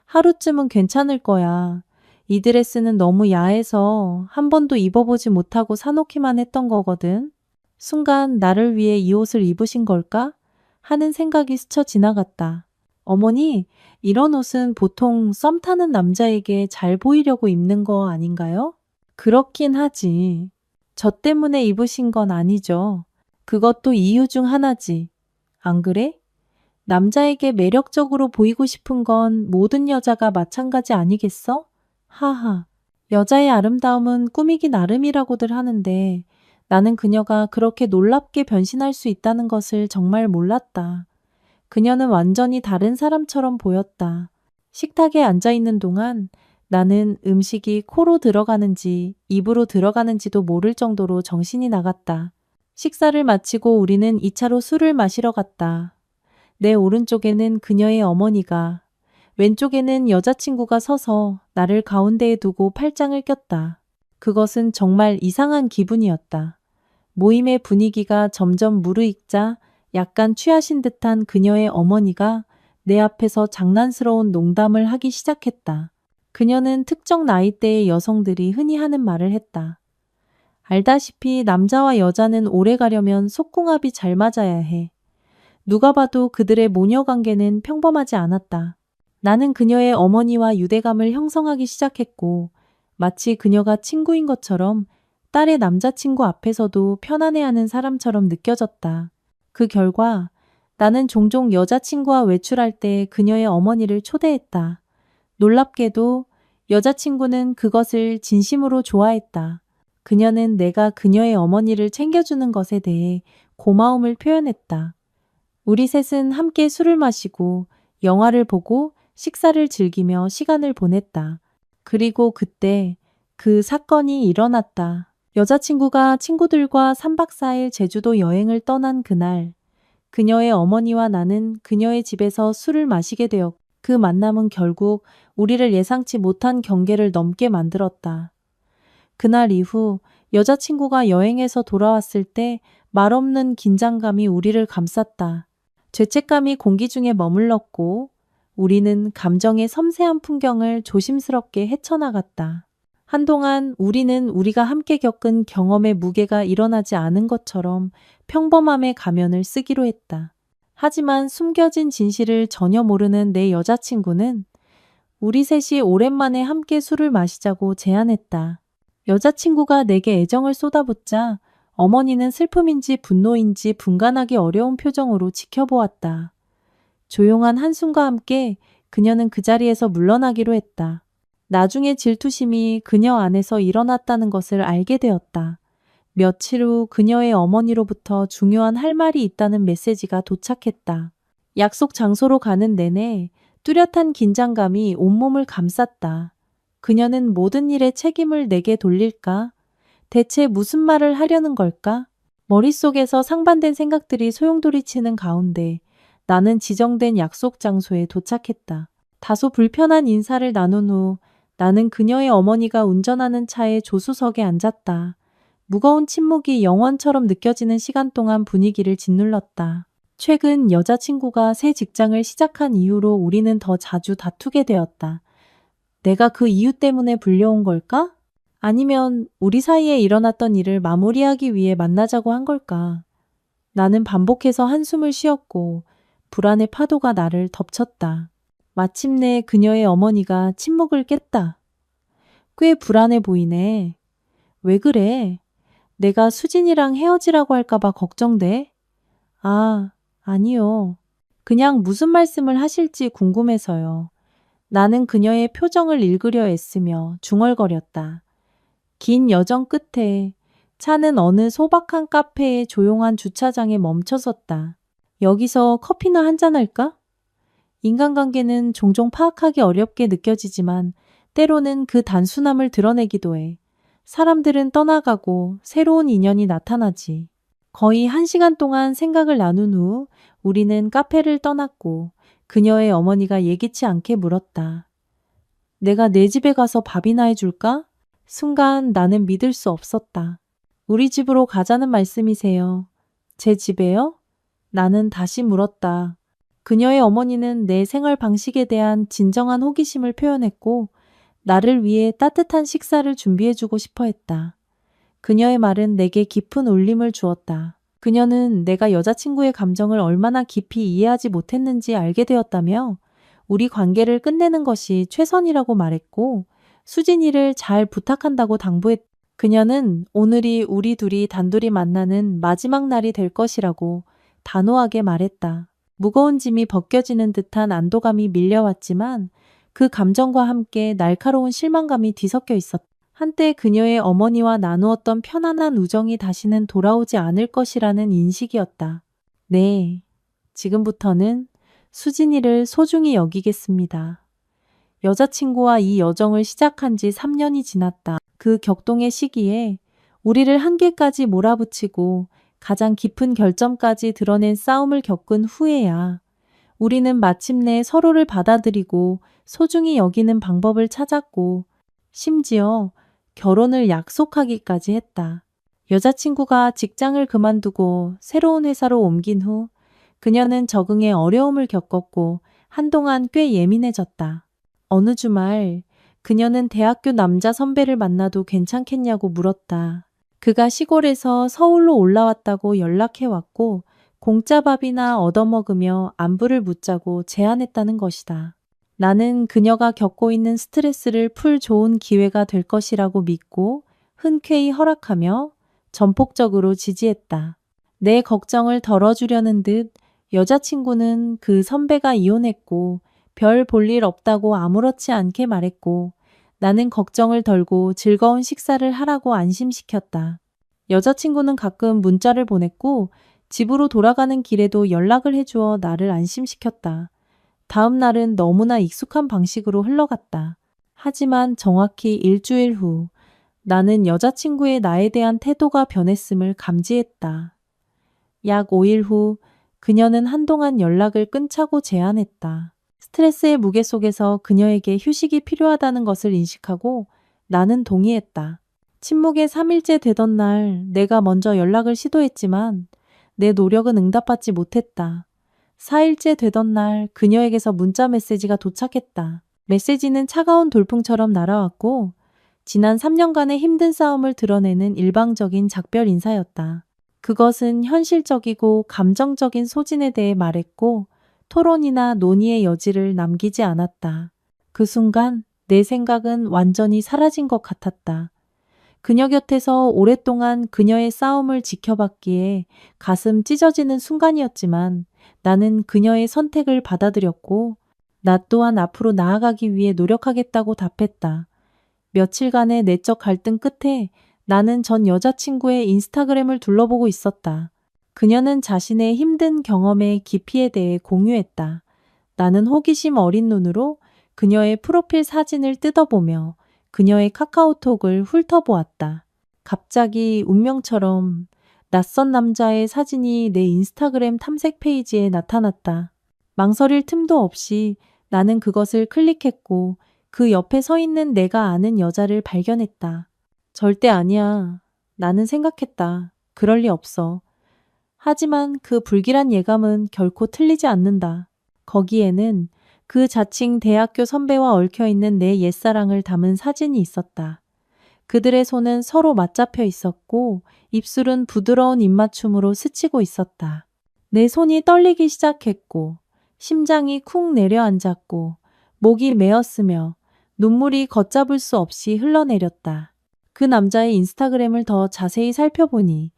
하루쯤은 괜찮을 거야. 이 드레스는 너무 야해서 한 번도 입어보지 못하고 사놓기만 했던 거거든. 순간 나를 위해 이 옷을 입으신 걸까? 하는 생각이 스쳐 지나갔다. 어머니, 이런 옷은 보통 썸 타는 남자에게 잘 보이려고 입는 거 아닌가요? 그렇긴 하지. 저 때문에 입으신 건 아니죠. 그것도 이유 중 하나지. 안 그래? 남자에게 매력적으로 보이고 싶은 건 모든 여자가 마찬가지 아니겠어? 하하. 여자의 아름다움은 꾸미기 나름이라고들 하는데 나는 그녀가 그렇게 놀랍게 변신할 수 있다는 것을 정말 몰랐다. 그녀는 완전히 다른 사람처럼 보였다. 식탁에 앉아 있는 동안 나는 음식이 코로 들어가는지 입으로 들어가는지도 모를 정도로 정신이 나갔다. 식사를 마치고 우리는 2차로 술을 마시러 갔다. 내 오른쪽에는 그녀의 어머니가, 왼쪽에는 여자친구가 서서 나를 가운데에 두고 팔짱을 꼈다. 그것은 정말 이상한 기분이었다. 모임의 분위기가 점점 무르익자 약간 취하신 듯한 그녀의 어머니가 내 앞에서 장난스러운 농담을 하기 시작했다. 그녀는 특정 나이대의 여성들이 흔히 하는 말을 했다. 알다시피 남자와 여자는 오래 가려면 속궁합이 잘 맞아야 해. 누가 봐도 그들의 모녀 관계는 평범하지 않았다. 나는 그녀의 어머니와 유대감을 형성하기 시작했고 마치 그녀가 친구인 것처럼 딸의 남자친구 앞에서도 편안해하는 사람처럼 느껴졌다. 그 결과 나는 종종 여자친구와 외출할 때 그녀의 어머니를 초대했다. 놀랍게도 여자친구는 그것을 진심으로 좋아했다. 그녀는 내가 그녀의 어머니를 챙겨주는 것에 대해 고마움을 표현했다. 우리 셋은 함께 술을 마시고 영화를 보고 식사를 즐기며 시간을 보냈다. 그리고 그때 그 사건이 일어났다. 여자친구가 친구들과 3박 4일 제주도 여행을 떠난 그날, 그녀의 어머니와 나는 그녀의 집에서 술을 마시게 되었고 그 만남은 결국 우리를 예상치 못한 경계를 넘게 만들었다. 그날 이후 여자친구가 여행에서 돌아왔을 때 말없는 긴장감이 우리를 감쌌다. 죄책감이 공기 중에 머물렀고 우리는 감정의 섬세한 풍경을 조심스럽게 헤쳐나갔다. 한동안 우리는 우리가 함께 겪은 경험의 무게가 일어나지 않은 것처럼 평범함의 가면을 쓰기로 했다. 하지만 숨겨진 진실을 전혀 모르는 내 여자친구는 우리 셋이 오랜만에 함께 술을 마시자고 제안했다. 여자친구가 내게 애정을 쏟아붓자 어머니는 슬픔인지 분노인지 분간하기 어려운 표정으로 지켜보았다. 조용한 한숨과 함께 그녀는 그 자리에서 물러나기로 했다. 나중에 질투심이 그녀 안에서 일어났다는 것을 알게 되었다. 며칠 후 그녀의 어머니로부터 중요한 할 말이 있다는 메시지가 도착했다. 약속 장소로 가는 내내 뚜렷한 긴장감이 온몸을 감쌌다. 그녀는 모든 일에 책임을 내게 돌릴까? 대체 무슨 말을 하려는 걸까? 머릿속에서 상반된 생각들이 소용돌이치는 가운데 나는 지정된 약속 장소에 도착했다. 다소 불편한 인사를 나눈 후 나는 그녀의 어머니가 운전하는 차의 조수석에 앉았다. 무거운 침묵이 영원처럼 느껴지는 시간 동안 분위기를 짓눌렀다. 최근 여자친구가 새 직장을 시작한 이후로 우리는 더 자주 다투게 되었다. 내가 그 이유 때문에 불려온 걸까? 아니면 우리 사이에 일어났던 일을 마무리하기 위해 만나자고 한 걸까? 나는 반복해서 한숨을 쉬었고 불안의 파도가 나를 덮쳤다. 마침내 그녀의 어머니가 침묵을 깼다. 꽤 불안해 보이네. 왜 그래? 내가 수진이랑 헤어지라고 할까봐 걱정돼? 아, 아니요. 그냥 무슨 말씀을 하실지 궁금해서요. 나는 그녀의 표정을 읽으려 애쓰며 중얼거렸다. 긴 여정 끝에 차는 어느 소박한 카페의 조용한 주차장에 멈춰섰다. 여기서 커피나 한잔 할까? 인간관계는 종종 파악하기 어렵게 느껴지지만 때로는 그 단순함을 드러내기도 해. 사람들은 떠나가고 새로운 인연이 나타나지. 거의 1시간 동안 생각을 나눈 후 우리는 카페를 떠났고 그녀의 어머니가 예기치 않게 물었다. 내가 내 집에 가서 밥이나 해줄까? 순간 나는 믿을 수 없었다. 우리 집으로 가자는 말씀이세요. 제 집에요? 나는 다시 물었다. 그녀의 어머니는 내 생활 방식에 대한 진정한 호기심을 표현했고, 나를 위해 따뜻한 식사를 준비해주고 싶어 했다. 그녀의 말은 내게 깊은 울림을 주었다. 그녀는 내가 여자친구의 감정을 얼마나 깊이 이해하지 못했는지 알게 되었다며 우리 관계를 끝내는 것이 최선이라고 말했고 수진이를 잘 부탁한다고 당부했다. 그녀는 오늘이 우리 둘이 단둘이 만나는 마지막 날이 될 것이라고 단호하게 말했다. 무거운 짐이 벗겨지는 듯한 안도감이 밀려왔지만 그 감정과 함께 날카로운 실망감이 뒤섞여 있었다. 한때 그녀의 어머니와 나누었던 편안한 우정이 다시는 돌아오지 않을 것이라는 인식이었다. 네, 지금부터는 수진이를 소중히 여기겠습니다. 여자친구와 이 여정을 시작한 지 3년이 지났다. 그 격동의 시기에 우리를 한계까지 몰아붙이고 가장 깊은 결점까지 드러낸 싸움을 겪은 후에야 우리는 마침내 서로를 받아들이고 소중히 여기는 방법을 찾았고 심지어 결혼을 약속하기까지 했다. 여자친구가 직장을 그만두고 새로운 회사로 옮긴 후 그녀는 적응에 어려움을 겪었고 한동안 꽤 예민해졌다. 어느 주말 그녀는 대학교 남자 선배를 만나도 괜찮겠냐고 물었다. 그가 시골에서 서울로 올라왔다고 연락해왔고 공짜 밥이나 얻어먹으며 안부를 묻자고 제안했다는 것이다. 나는 그녀가 겪고 있는 스트레스를 풀 좋은 기회가 될 것이라고 믿고 흔쾌히 허락하며 전폭적으로 지지했다. 내 걱정을 덜어주려는 듯 여자친구는 그 선배가 이혼했고 별 볼 일 없다고 아무렇지 않게 말했고 나는 걱정을 덜고 즐거운 식사를 하라고 안심시켰다. 여자친구는 가끔 문자를 보냈고 집으로 돌아가는 길에도 연락을 해주어 나를 안심시켰다. 다음 날은 너무나 익숙한 방식으로 흘러갔다. 하지만 정확히 일주일 후 나는 여자친구의 나에 대한 태도가 변했음을 감지했다. 약 5일 후 그녀는 한동안 연락을 끊자고 제안했다. 스트레스의 무게 속에서 그녀에게 휴식이 필요하다는 것을 인식하고 나는 동의했다. 침묵의 3일째 되던 날 내가 먼저 연락을 시도했지만 내 노력은 응답받지 못했다. 4일째 되던 날 그녀에게서 문자 메시지가 도착했다. 메시지는 차가운 돌풍처럼 날아왔고 지난 3년간의 힘든 싸움을 드러내는 일방적인 작별 인사였다. 그것은 현실적이고 감정적인 소진에 대해 말했고 토론이나 논의의 여지를 남기지 않았다. 그 순간 내 생각은 완전히 사라진 것 같았다. 그녀 곁에서 오랫동안 그녀의 싸움을 지켜봤기에 가슴 찢어지는 순간이었지만 나는 그녀의 선택을 받아들였고 나 또한 앞으로 나아가기 위해 노력하겠다고 답했다. 며칠간의 내적 갈등 끝에 나는 전 여자친구의 인스타그램을 둘러보고 있었다. 그녀는 자신의 힘든 경험의 깊이에 대해 공유했다. 나는 호기심 어린 눈으로 그녀의 프로필 사진을 뜯어보며 그녀의 카카오톡을 훑어보았다. 갑자기 운명처럼 낯선 남자의 사진이 내 인스타그램 탐색 페이지에 나타났다. 망설일 틈도 없이 나는 그것을 클릭했고 그 옆에 서 있는 내가 아는 여자를 발견했다. 절대 아니야. 나는 생각했다. 그럴 리 없어. 하지만 그 불길한 예감은 결코 틀리지 않는다. 거기에는 그 자칭 대학교 선배와 얽혀있는 내 옛사랑을 담은 사진이 있었다. 그들의 손은 서로 맞잡혀 있었고 입술은 부드러운 입맞춤으로 스치고 있었다. 내 손이 떨리기 시작했고 심장이 쿵 내려앉았고 목이 메었으며 눈물이 걷잡을 수 없이 흘러내렸다. 그 남자의 인스타그램을 더 자세히 살펴보니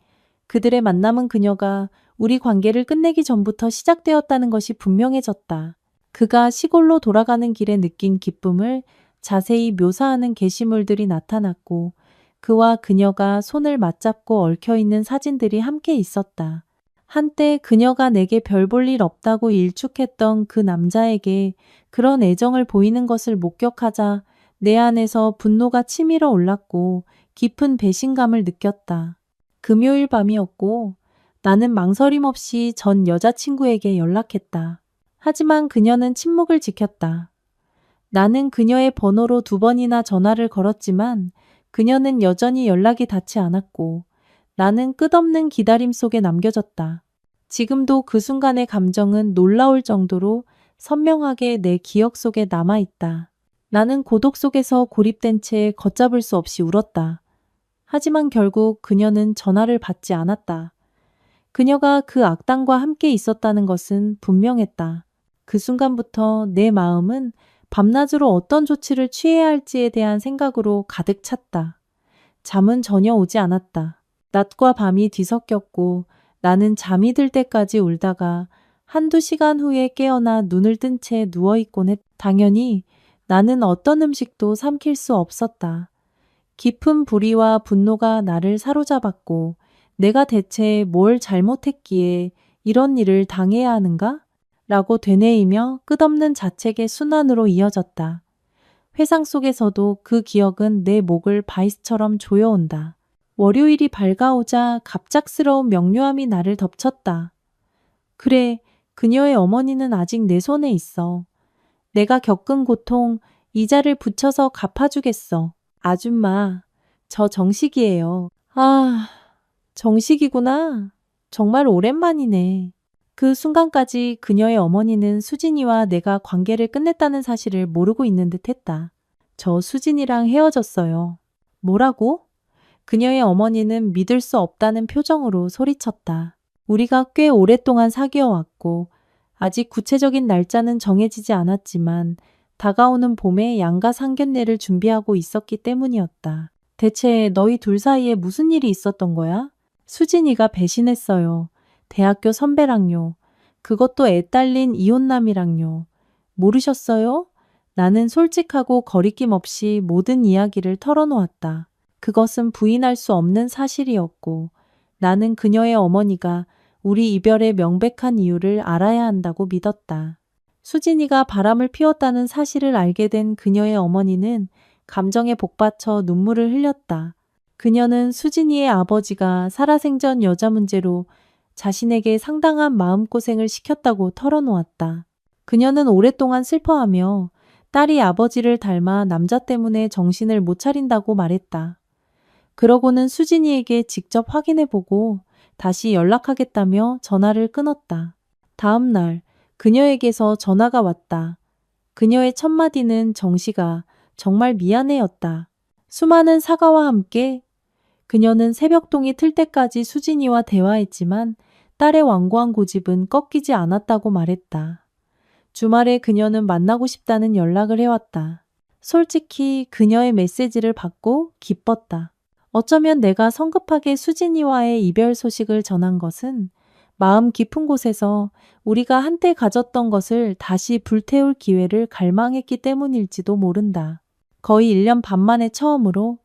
그들의 만남은 그녀가 우리 관계를 끝내기 전부터 시작되었다는 것이 분명해졌다. 그가 시골로 돌아가는 길에 느낀 기쁨을 자세히 묘사하는 게시물들이 나타났고 그와 그녀가 손을 맞잡고 얽혀있는 사진들이 함께 있었다. 한때 그녀가 내게 별 볼 일 없다고 일축했던 그 남자에게 그런 애정을 보이는 것을 목격하자 내 안에서 분노가 치밀어 올랐고 깊은 배신감을 느꼈다. 금요일 밤이었고 나는 망설임 없이 전 여자친구에게 연락했다. 하지만 그녀는 침묵을 지켰다. 나는 그녀의 번호로 2번이나 전화를 걸었지만 그녀는 여전히 연락이 닿지 않았고 나는 끝없는 기다림 속에 남겨졌다. 지금도 그 순간의 감정은 놀라울 정도로 선명하게 내 기억 속에 남아있다. 나는 고독 속에서 고립된 채 걷잡을 수 없이 울었다. 하지만 결국 그녀는 전화를 받지 않았다. 그녀가 그 악당과 함께 있었다는 것은 분명했다. 그 순간부터 내 마음은 밤낮으로 어떤 조치를 취해야 할지에 대한 생각으로 가득 찼다. 잠은 전혀 오지 않았다. 낮과 밤이 뒤섞였고 나는 잠이 들 때까지 울다가 한두 시간 후에 깨어나 눈을 뜬 채 누워있곤 했다. 당연히 나는 어떤 음식도 삼킬 수 없었다. 깊은 불의와 분노가 나를 사로잡았고 내가 대체 뭘 잘못했기에 이런 일을 당해야 하는가? 라고 되뇌이며 끝없는 자책의 순환으로 이어졌다. 회상 속에서도 그 기억은 내 목을 바이스처럼 조여온다. 월요일이 밝아오자 갑작스러운 명료함이 나를 덮쳤다. 그래, 그녀의 어머니는 아직 내 손에 있어. 내가 겪은 고통, 이자를 붙여서 갚아주겠어. 아줌마, 저 정식이에요. 아, 정식이구나. 정말 오랜만이네. 그 순간까지 그녀의 어머니는 수진이와 내가 관계를 끝냈다는 사실을 모르고 있는 듯 했다. 저 수진이랑 헤어졌어요. 뭐라고? 그녀의 어머니는 믿을 수 없다는 표정으로 소리쳤다. 우리가 꽤 오랫동안 사귀어 왔고 아직 구체적인 날짜는 정해지지 않았지만 다가오는 봄에 양가 상견례를 준비하고 있었기 때문이었다. 대체 너희 둘 사이에 무슨 일이 있었던 거야? 수진이가 배신했어요. 대학교 선배랑요. 그것도 애 딸린 이혼남이랑요. 모르셨어요? 나는 솔직하고 거리낌 없이 모든 이야기를 털어놓았다. 그것은 부인할 수 없는 사실이었고 나는 그녀의 어머니가 우리 이별의 명백한 이유를 알아야 한다고 믿었다. 수진이가 바람을 피웠다는 사실을 알게 된 그녀의 어머니는 감정에 복받쳐 눈물을 흘렸다. 그녀는 수진이의 아버지가 살아생전 여자 문제로 자신에게 상당한 마음고생을 시켰다고 털어놓았다. 그녀는 오랫동안 슬퍼하며 딸이 아버지를 닮아 남자 때문에 정신을 못 차린다고 말했다. 그러고는 수진이에게 직접 확인해보고 다시 연락하겠다며 전화를 끊었다. 다음 날 그녀에게서 전화가 왔다. 그녀의 첫 마디는 정식아, 정말 미안해였다. 수많은 사과와 함께 그녀는 새벽동이 틀 때까지 수진이와 대화했지만 딸의 완고한 고집은 꺾이지 않았다고 말했다. 주말에 그녀는 만나고 싶다는 연락을 해왔다. 솔직히 그녀의 메시지를 받고 기뻤다. 어쩌면 내가 성급하게 수진이와의 이별 소식을 전한 것은 마음 깊은 곳에서 우리가 한때 가졌던 것을 다시 불태울 기회를 갈망했기 때문일지도 모른다. 거의 1년 반 만에 처음으로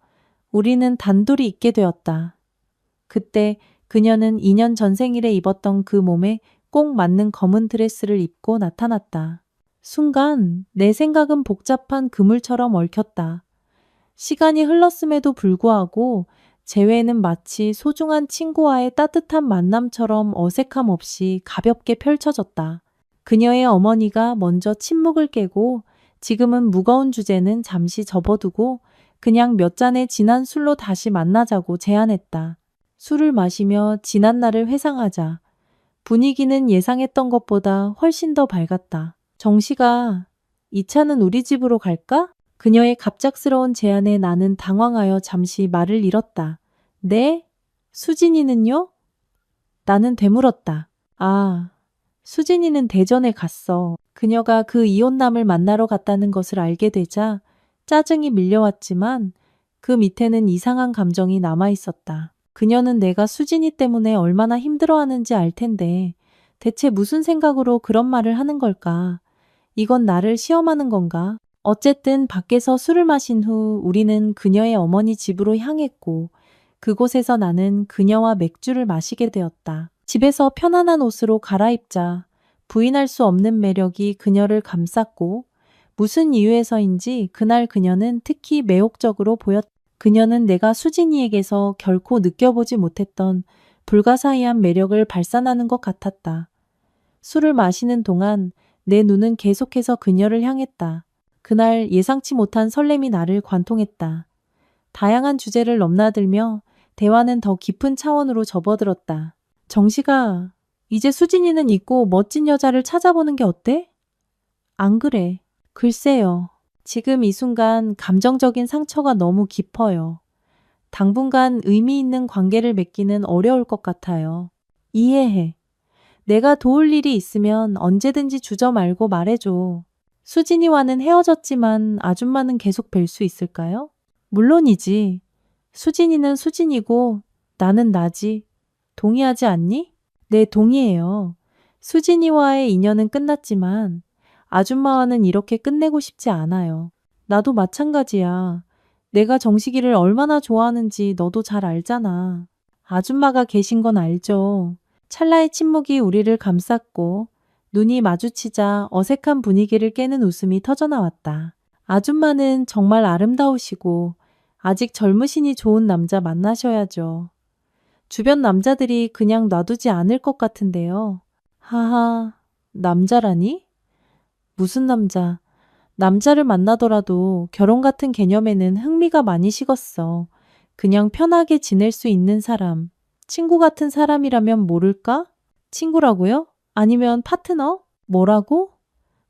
우리는 단둘이 있게 되었다. 그때 그녀는 2년 전 생일에 입었던 그 몸에 꼭 맞는 검은 드레스를 입고 나타났다. 순간 내 생각은 복잡한 그물처럼 얽혔다. 시간이 흘렀음에도 불구하고 재회는 마치 소중한 친구와의 따뜻한 만남처럼 어색함 없이 가볍게 펼쳐졌다. 그녀의 어머니가 먼저 침묵을 깨고 지금은 무거운 주제는 잠시 접어두고 그냥 몇 잔의 진한 술로 다시 만나자고 제안했다. 술을 마시며 지난 날을 회상하자 분위기는 예상했던 것보다 훨씬 더 밝았다. 정식아, 이 차는 우리 집으로 갈까? 그녀의 갑작스러운 제안에 나는 당황하여 잠시 말을 잃었다. 네? 수진이는요? 나는 되물었다. 아, 수진이는 대전에 갔어. 그녀가 그 이혼남을 만나러 갔다는 것을 알게 되자 짜증이 밀려왔지만 그 밑에는 이상한 감정이 남아 있었다. 그녀는 내가 수진이 때문에 얼마나 힘들어하는지 알 텐데 대체 무슨 생각으로 그런 말을 하는 걸까? 이건 나를 시험하는 건가? 어쨌든 밖에서 술을 마신 후 우리는 그녀의 어머니 집으로 향했고 그곳에서 나는 그녀와 맥주를 마시게 되었다. 집에서 편안한 옷으로 갈아입자 부인할 수 없는 매력이 그녀를 감쌌고 무슨 이유에서인지 그날 그녀는 특히 매혹적으로 보였다. 그녀는 내가 수진이에게서 결코 느껴보지 못했던 불가사의한 매력을 발산하는 것 같았다. 술을 마시는 동안 내 눈은 계속해서 그녀를 향했다. 그날 예상치 못한 설렘이 나를 관통했다. 다양한 주제를 넘나들며 대화는 더 깊은 차원으로 접어들었다. 정식아, 이제 수진이는 있고 멋진 여자를 찾아보는 게 어때? 안 그래. 글쎄요. 지금 이 순간 감정적인 상처가 너무 깊어요. 당분간 의미 있는 관계를 맺기는 어려울 것 같아요. 이해해. 내가 도울 일이 있으면 언제든지 주저 말고 말해줘. 수진이와는 헤어졌지만 아줌마는 계속 뵐 수 있을까요? 물론이지. 수진이는 수진이고 나는 나지. 동의하지 않니? 네, 동의해요. 수진이와의 인연은 끝났지만 아줌마와는 이렇게 끝내고 싶지 않아요. 나도 마찬가지야. 내가 정식이를 얼마나 좋아하는지 너도 잘 알잖아. 아줌마가 계신 건 알죠. 찰나의 침묵이 우리를 감쌌고 눈이 마주치자 어색한 분위기를 깨는 웃음이 터져나왔다. 아줌마는 정말 아름다우시고 아직 젊으시니 좋은 남자 만나셔야죠. 주변 남자들이 그냥 놔두지 않을 것 같은데요. 하하, 남자라니? 무슨 남자? 남자를 만나더라도 결혼 같은 개념에는 흥미가 많이 식었어. 그냥 편하게 지낼 수 있는 사람. 친구 같은 사람이라면 모를까? 친구라고요? 아니면 파트너? 뭐라고?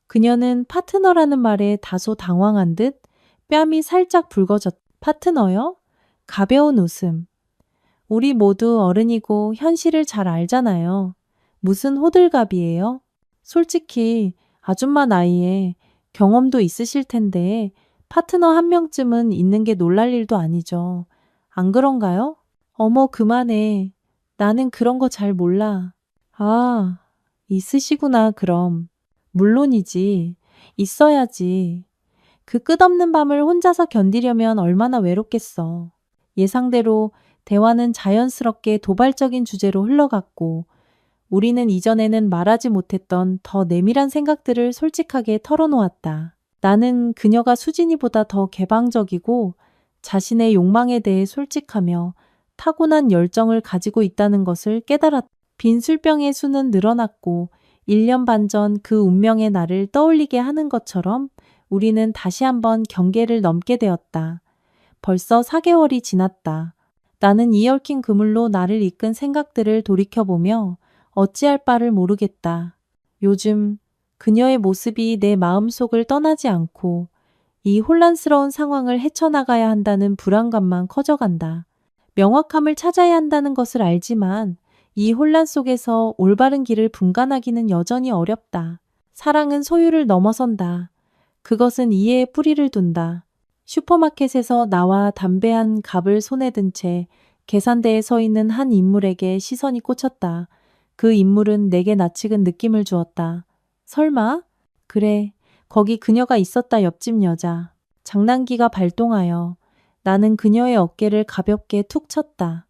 그녀는 파트너라는 말에 다소 당황한 듯 뺨이 살짝 붉어졌다. 파트너요? 가벼운 웃음. 우리 모두 어른이고 현실을 잘 알잖아요. 무슨 호들갑이에요? 솔직히 아줌마 나이에 경험도 있으실 텐데 파트너 한 명쯤은 있는 게 놀랄 일도 아니죠. 안 그런가요? 어머, 그만해. 나는 그런 거 잘 몰라. 아, 있으시구나, 그럼. 물론이지. 있어야지. 그 끝없는 밤을 혼자서 견디려면 얼마나 외롭겠어. 예상대로 대화는 자연스럽게 도발적인 주제로 흘러갔고, 우리는 이전에는 말하지 못했던 더 내밀한 생각들을 솔직하게 털어놓았다. 나는 그녀가 수진이보다 더 개방적이고 자신의 욕망에 대해 솔직하며 타고난 열정을 가지고 있다는 것을 깨달았다. 빈 술병의 수는 늘어났고 1년 반 전 그 운명의 날을 떠올리게 하는 것처럼 우리는 다시 한번 경계를 넘게 되었다. 벌써 4개월이 지났다. 나는 이 얽힌 그물로 나를 이끈 생각들을 돌이켜보며 어찌할 바를 모르겠다. 요즘 그녀의 모습이 내 마음속을 떠나지 않고 이 혼란스러운 상황을 헤쳐나가야 한다는 불안감만 커져간다. 명확함을 찾아야 한다는 것을 알지만 이 혼란 속에서 올바른 길을 분간하기는 여전히 어렵다. 사랑은 소유를 넘어선다. 그것은 이해의 뿌리를 둔다. 슈퍼마켓에서 나와 담배 한 갑을 손에 든 채 계산대에 서 있는 한 인물에게 시선이 꽂혔다. 그 인물은 내게 낯익은 느낌을 주었다. 설마? 그래, 거기 그녀가 있었다. 옆집 여자. 장난기가 발동하여 나는 그녀의 어깨를 가볍게 툭 쳤다.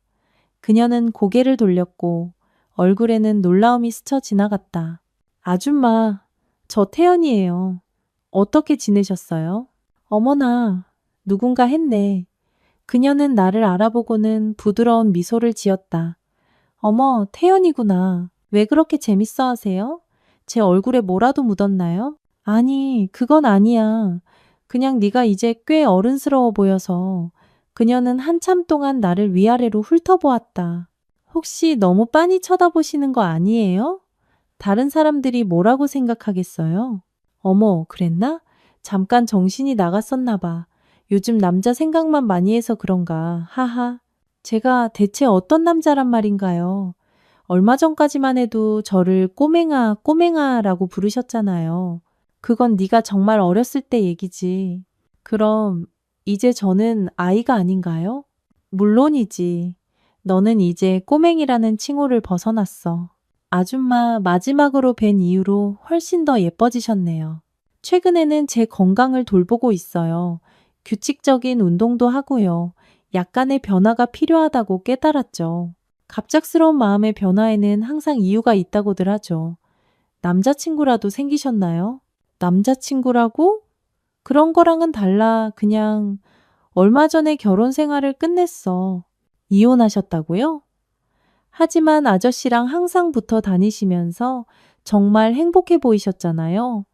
그녀는 고개를 돌렸고 얼굴에는 놀라움이 스쳐 지나갔다. 아줌마, 저 태연이에요. 어떻게 지내셨어요? 어머나, 누군가 했네. 그녀는 나를 알아보고는 부드러운 미소를 지었다. 어머, 태연이구나. 왜 그렇게 재밌어 하세요? 제 얼굴에 뭐라도 묻었나요? 아니, 그건 아니야. 그냥 네가 이제 꽤 어른스러워 보여서. 그녀는 한참 동안 나를 위아래로 훑어보았다. 혹시 너무 빤히 쳐다보시는 거 아니에요? 다른 사람들이 뭐라고 생각하겠어요? 어머, 그랬나? 잠깐 정신이 나갔었나 봐. 요즘 남자 생각만 많이 해서 그런가. 하하. 제가 대체 어떤 남자란 말인가요? 얼마 전까지만 해도 저를 꼬맹아, 꼬맹아라고 부르셨잖아요. 그건 네가 정말 어렸을 때 얘기지. 그럼 이제 저는 아이가 아닌가요? 물론이지. 너는 이제 꼬맹이라는 칭호를 벗어났어. 아줌마 마지막으로 뵌 이후로 훨씬 더 예뻐지셨네요. 최근에는 제 건강을 돌보고 있어요. 규칙적인 운동도 하고요. 약간의 변화가 필요하다고 깨달았죠. 갑작스러운 마음의 변화에는 항상 이유가 있다고들 하죠. 남자친구라도 생기셨나요? 남자친구라고? 그런 거랑은 달라. 그냥 얼마 전에 결혼 생활을 끝냈어. 이혼하셨다고요? 하지만 아저씨랑 항상 붙어 다니시면서 정말 행복해 보이셨잖아요.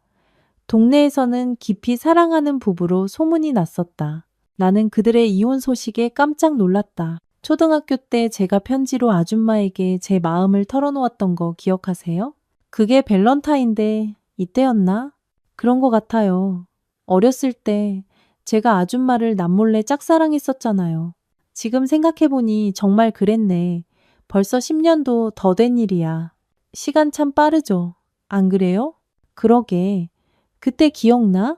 동네에서는 깊이 사랑하는 부부로 소문이 났었다. 나는 그들의 이혼 소식에 깜짝 놀랐다. 초등학교 때 제가 편지로 아줌마에게 제 마음을 털어놓았던 거 기억하세요? 그게 밸런타인데 이때였나? 그런 거 같아요. 어렸을 때 제가 아줌마를 남몰래 짝사랑했었잖아요. 지금 생각해보니 정말 그랬네. 벌써 10년도 더 된 일이야. 시간 참 빠르죠. 안 그래요? 그러게. 그때 기억나?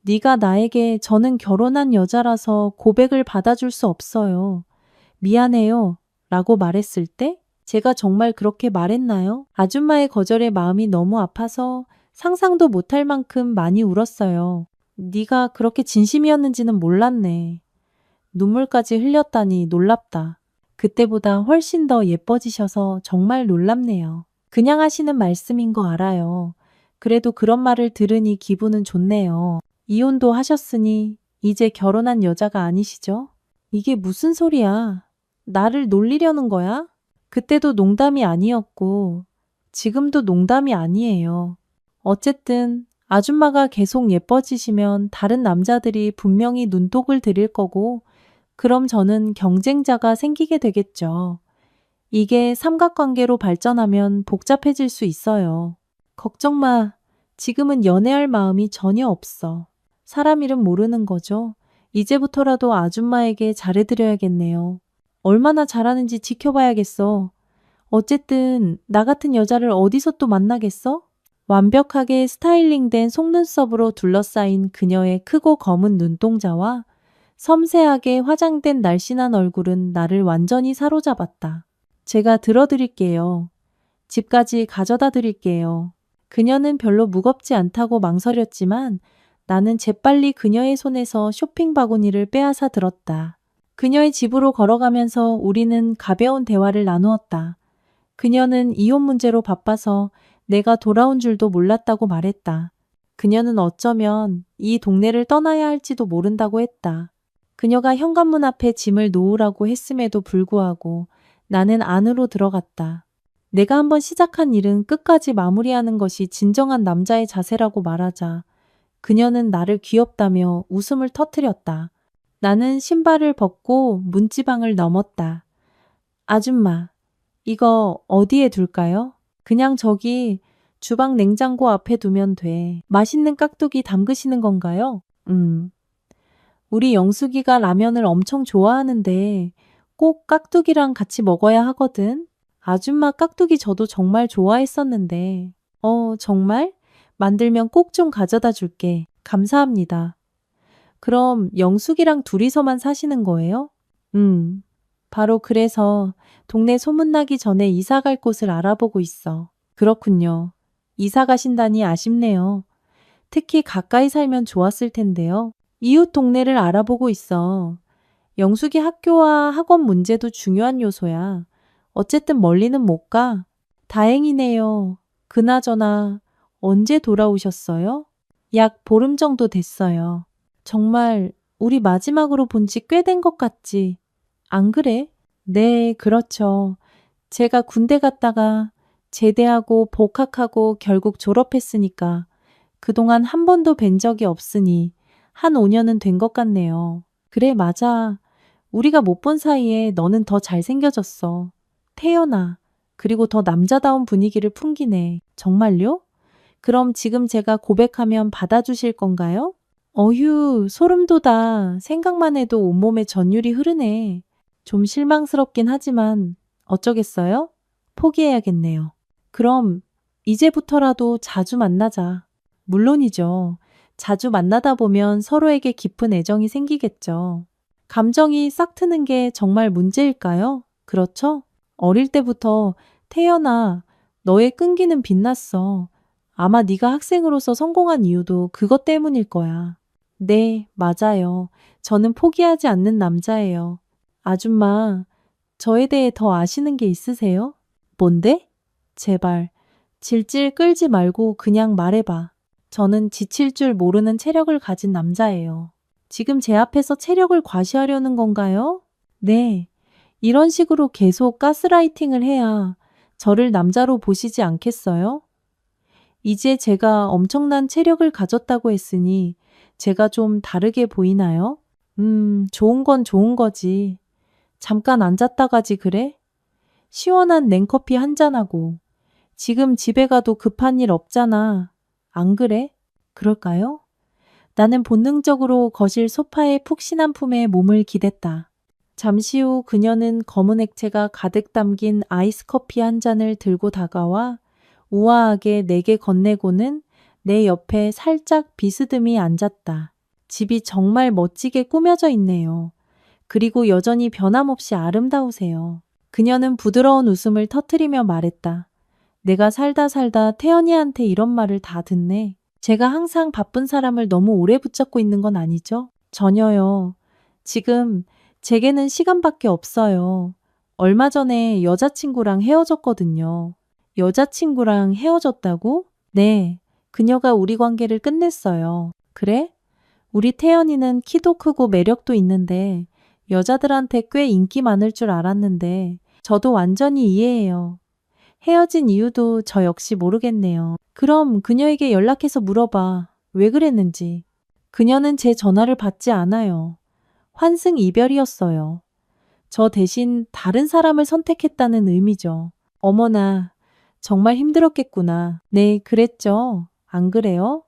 네가 나에게 저는 결혼한 여자라서 고백을 받아줄 수 없어요. 미안해요. 라고 말했을 때 제가 정말 그렇게 말했나요? 아줌마의 거절에 마음이 너무 아파서 상상도 못할 만큼 많이 울었어요. 네가 그렇게 진심이었는지는 몰랐네. 눈물까지 흘렸다니 놀랍다. 그때보다 훨씬 더 예뻐지셔서 정말 놀랍네요. 그냥 하시는 말씀인 거 알아요. 그래도 그런 말을 들으니 기분은 좋네요. 이혼도 하셨으니 이제 결혼한 여자가 아니시죠? 이게 무슨 소리야? 나를 놀리려는 거야? 그때도 농담이 아니었고 지금도 농담이 아니에요. 어쨌든 아줌마가 계속 예뻐지시면 다른 남자들이 분명히 눈독을 들일 거고 그럼 저는 경쟁자가 생기게 되겠죠. 이게 삼각관계로 발전하면 복잡해질 수 있어요. 걱정 마. 지금은 연애할 마음이 전혀 없어. 사람 이름 모르는 거죠. 이제부터라도 아줌마에게 잘해드려야겠네요. 얼마나 잘하는지 지켜봐야겠어. 어쨌든 나 같은 여자를 어디서 또 만나겠어? 완벽하게 스타일링된 속눈썹으로 둘러싸인 그녀의 크고 검은 눈동자와 섬세하게 화장된 날씬한 얼굴은 나를 완전히 사로잡았다. 제가 들어드릴게요. 집까지 가져다 드릴게요. 그녀는 별로 무겁지 않다고 망설였지만 나는 재빨리 그녀의 손에서 쇼핑 바구니를 빼앗아 들었다. 그녀의 집으로 걸어가면서 우리는 가벼운 대화를 나누었다. 그녀는 이혼 문제로 바빠서 내가 돌아온 줄도 몰랐다고 말했다. 그녀는 어쩌면 이 동네를 떠나야 할지도 모른다고 했다. 그녀가 현관문 앞에 짐을 놓으라고 했음에도 불구하고 나는 안으로 들어갔다. 내가 한번 시작한 일은 끝까지 마무리하는 것이 진정한 남자의 자세라고 말하자 그녀는 나를 귀엽다며 웃음을 터뜨렸다. 나는 신발을 벗고 문지방을 넘었다. 아줌마, 이거 어디에 둘까요? 그냥 저기 주방 냉장고 앞에 두면 돼. 맛있는 깍두기 담그시는 건가요? 우리 영숙이가 라면을 엄청 좋아하는데 꼭 깍두기랑 같이 먹어야 하거든. 아줌마 깍두기 저도 정말 좋아했었는데. 정말? 만들면 꼭 좀 가져다 줄게. 감사합니다. 그럼 영숙이랑 둘이서만 사시는 거예요? 바로 그래서 동네 소문나기 전에 이사 갈 곳을 알아보고 있어. 그렇군요. 이사 가신다니 아쉽네요. 특히 가까이 살면 좋았을 텐데요. 이웃 동네를 알아보고 있어. 영숙이 학교와 학원 문제도 중요한 요소야. 어쨌든 멀리는 못 가. 다행이네요. 그나저나 언제 돌아오셨어요? 약 보름 정도 됐어요. 정말 우리 마지막으로 본지 꽤 된 것 같지? 안 그래? 네, 그렇죠. 제가 군대 갔다가 제대하고 복학하고 결국 졸업했으니까 그동안 한 번도 뵌 적이 없으니 한 5년은 된 것 같네요. 그래, 맞아. 우리가 못 본 사이에 너는 더 잘생겨졌어. 태연아. 그리고 더 남자다운 분위기를 풍기네. 정말요? 그럼 지금 제가 고백하면 받아주실 건가요? 어휴, 소름 돋아. 생각만 해도 온몸에 전율이 흐르네. 좀 실망스럽긴 하지만 어쩌겠어요? 포기해야겠네요. 그럼 이제부터라도 자주 만나자. 물론이죠. 자주 만나다 보면 서로에게 깊은 애정이 생기겠죠. 감정이 싹 트는 게 정말 문제일까요? 그렇죠? 어릴 때부터 태연아, 너의 끈기는 빛났어. 아마 네가 학생으로서 성공한 이유도 그것 때문일 거야. 네, 맞아요. 저는 포기하지 않는 남자예요. 아줌마, 저에 대해 더 아시는 게 있으세요? 뭔데? 제발, 질질 끌지 말고 그냥 말해봐. 저는 지칠 줄 모르는 체력을 가진 남자예요. 지금 제 앞에서 체력을 과시하려는 건가요? 네. 이런 식으로 계속 가스라이팅을 해야 저를 남자로 보시지 않겠어요? 이제 제가 엄청난 체력을 가졌다고 했으니 제가 좀 다르게 보이나요? 좋은 건 좋은 거지. 잠깐 앉았다 가지 그래? 시원한 냉커피 한잔하고. 지금 집에 가도 급한 일 없잖아. 안 그래? 그럴까요? 나는 본능적으로 거실 소파의 푹신한 품에 몸을 기댔다. 잠시 후 그녀는 검은 액체가 가득 담긴 아이스 커피 한 잔을 들고 다가와 우아하게 내게 건네고는 내 옆에 살짝 비스듬히 앉았다. 집이 정말 멋지게 꾸며져 있네요. 그리고 여전히 변함없이 아름다우세요. 그녀는 부드러운 웃음을 터뜨리며 말했다. 내가 살다 살다 태연이한테 이런 말을 다 듣네. 제가 항상 바쁜 사람을 너무 오래 붙잡고 있는 건 아니죠? 전혀요. 지금 제게는 시간밖에 없어요. 얼마 전에 여자친구랑 헤어졌거든요. 여자친구랑 헤어졌다고? 네. 그녀가 우리 관계를 끝냈어요. 그래? 우리 태연이는 키도 크고 매력도 있는데 여자들한테 꽤 인기 많을 줄 알았는데 저도 완전히 이해해요. 헤어진 이유도 저 역시 모르겠네요. 그럼 그녀에게 연락해서 물어봐. 왜 그랬는지. 그녀는 제 전화를 받지 않아요. 환승 이별이었어요. 저 대신 다른 사람을 선택했다는 의미죠. 어머나, 정말 힘들었겠구나. 네, 그랬죠. 안 그래요?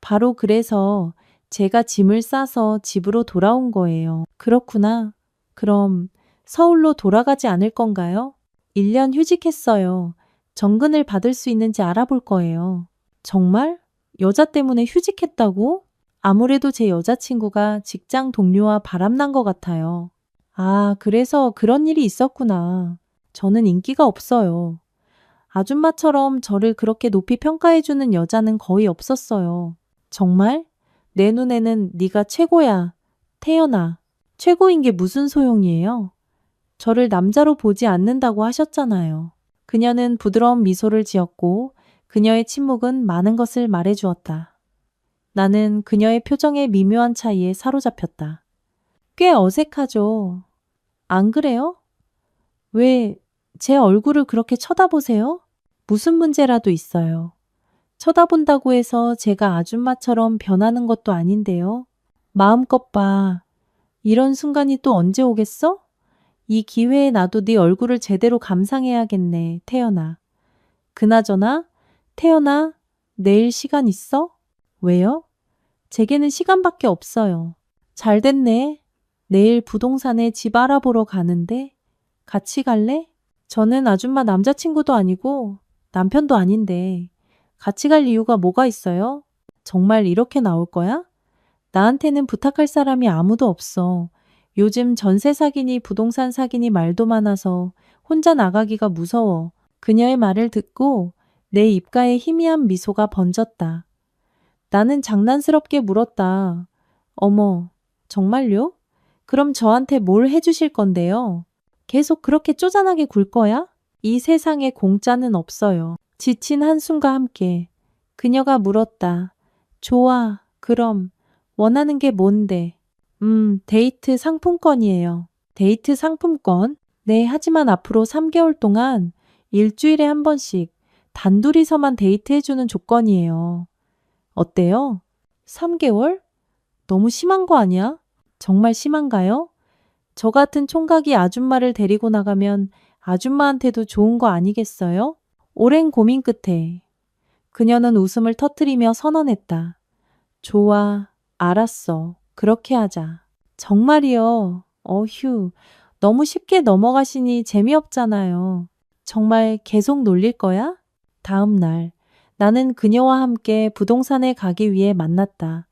바로 그래서 제가 짐을 싸서 집으로 돌아온 거예요. 그렇구나. 그럼 서울로 돌아가지 않을 건가요? 1년 휴직했어요. 정근을 받을 수 있는지 알아볼 거예요. 정말? 여자 때문에 휴직했다고? 아무래도 제 여자친구가 직장 동료와 바람난 것 같아요. 아, 그래서 그런 일이 있었구나. 저는 인기가 없어요. 아줌마처럼 저를 그렇게 높이 평가해주는 여자는 거의 없었어요. 정말? 내 눈에는 네가 최고야. 태연아. 최고인 게 무슨 소용이에요? 저를 남자로 보지 않는다고 하셨잖아요. 그녀는 부드러운 미소를 지었고 그녀의 침묵은 많은 것을 말해주었다. 나는 그녀의 표정의 미묘한 차이에 사로잡혔다. 꽤 어색하죠. 안 그래요? 왜 제 얼굴을 그렇게 쳐다보세요? 무슨 문제라도 있어요. 쳐다본다고 해서 제가 아줌마처럼 변하는 것도 아닌데요. 마음껏 봐. 이런 순간이 또 언제 오겠어? 이 기회에 나도 네 얼굴을 제대로 감상해야겠네, 태연아. 그나저나, 태연아, 내일 시간 있어? 왜요? 제게는 시간밖에 없어요. 잘 됐네. 내일 부동산에 집 알아보러 가는데 같이 갈래? 저는 아줌마 남자친구도 아니고 남편도 아닌데 같이 갈 이유가 뭐가 있어요? 정말 이렇게 나올 거야? 나한테는 부탁할 사람이 아무도 없어. 요즘 전세 사기니 부동산 사기니 말도 많아서 혼자 나가기가 무서워. 그녀의 말을 듣고 내 입가에 희미한 미소가 번졌다. 나는 장난스럽게 물었다. 어머, 정말요? 그럼 저한테 뭘 해주실 건데요? 계속 그렇게 쪼잔하게 굴 거야? 이 세상에 공짜는 없어요. 지친 한숨과 함께 그녀가 물었다. 좋아, 그럼 원하는 게 뭔데? 데이트 상품권이에요. 데이트 상품권? 네, 하지만 앞으로 3개월 동안 일주일에 한 번씩 단둘이서만 데이트해주는 조건이에요. 어때요? 3개월? 너무 심한 거 아니야? 정말 심한가요? 저 같은 총각이 아줌마를 데리고 나가면 아줌마한테도 좋은 거 아니겠어요? 오랜 고민 끝에 그녀는 웃음을 터뜨리며 선언했다. 좋아, 알았어. 그렇게 하자. 정말이요. 어휴, 너무 쉽게 넘어가시니 재미없잖아요. 정말 계속 놀릴 거야? 다음 날, 나는 그녀와 함께 부동산에 가기 위해 만났다.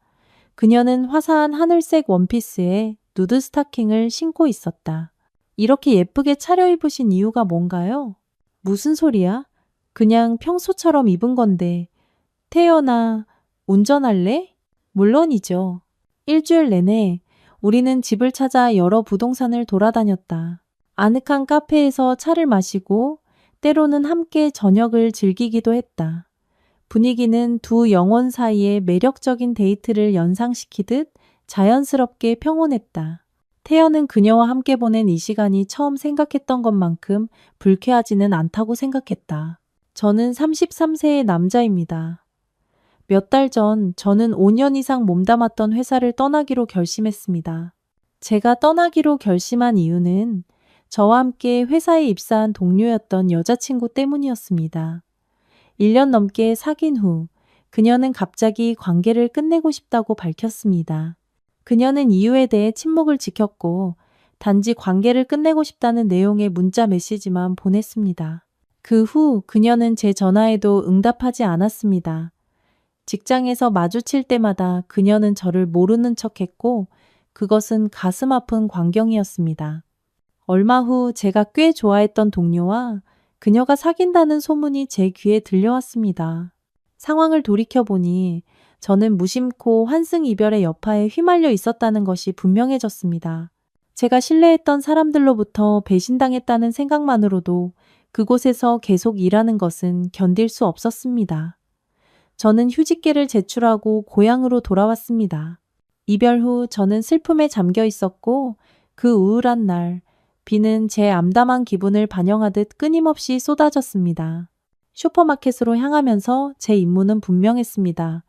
그녀는 화사한 하늘색 원피스에 누드 스타킹을 신고 있었다. 이렇게 예쁘게 차려입으신 이유가 뭔가요? 무슨 소리야? 그냥 평소처럼 입은 건데. 태연아, 운전할래? 물론이죠. 일주일 내내 우리는 집을 찾아 여러 부동산을 돌아다녔다. 아늑한 카페에서 차를 마시고 때로는 함께 저녁을 즐기기도 했다. 분위기는 두 영혼 사이의 매력적인 데이트를 연상시키듯 자연스럽게 평온했다. 태연은 그녀와 함께 보낸 이 시간이 처음 생각했던 것만큼 불쾌하지는 않다고 생각했다. 저는 33세의 남자입니다. 몇 달 전 저는 5년 이상 몸담았던 회사를 떠나기로 결심했습니다. 제가 떠나기로 결심한 이유는 저와 함께 회사에 입사한 동료였던 여자친구 때문이었습니다. 1년 넘게 사귄 후 그녀는 갑자기 관계를 끝내고 싶다고 밝혔습니다. 그녀는 이유에 대해 침묵을 지켰고 단지 관계를 끝내고 싶다는 내용의 문자 메시지만 보냈습니다. 그 후 그녀는 제 전화에도 응답하지 않았습니다. 직장에서 마주칠 때마다 그녀는 저를 모르는 척했고 그것은 가슴 아픈 광경이었습니다. 얼마 후 제가 꽤 좋아했던 동료와 그녀가 사귄다는 소문이 제 귀에 들려왔습니다. 상황을 돌이켜보니 저는 무심코 환승 이별의 여파에 휘말려 있었다는 것이 분명해졌습니다. 제가 신뢰했던 사람들로부터 배신당했다는 생각만으로도 그곳에서 계속 일하는 것은 견딜 수 없었습니다. 저는 휴직계를 제출하고 고향으로 돌아왔습니다. 이별 후 저는 슬픔에 잠겨 있었고 그 우울한 날 비는 제 암담한 기분을 반영하듯 끊임없이 쏟아졌습니다. 슈퍼마켓으로 향하면서 제 임무는 분명했습니다.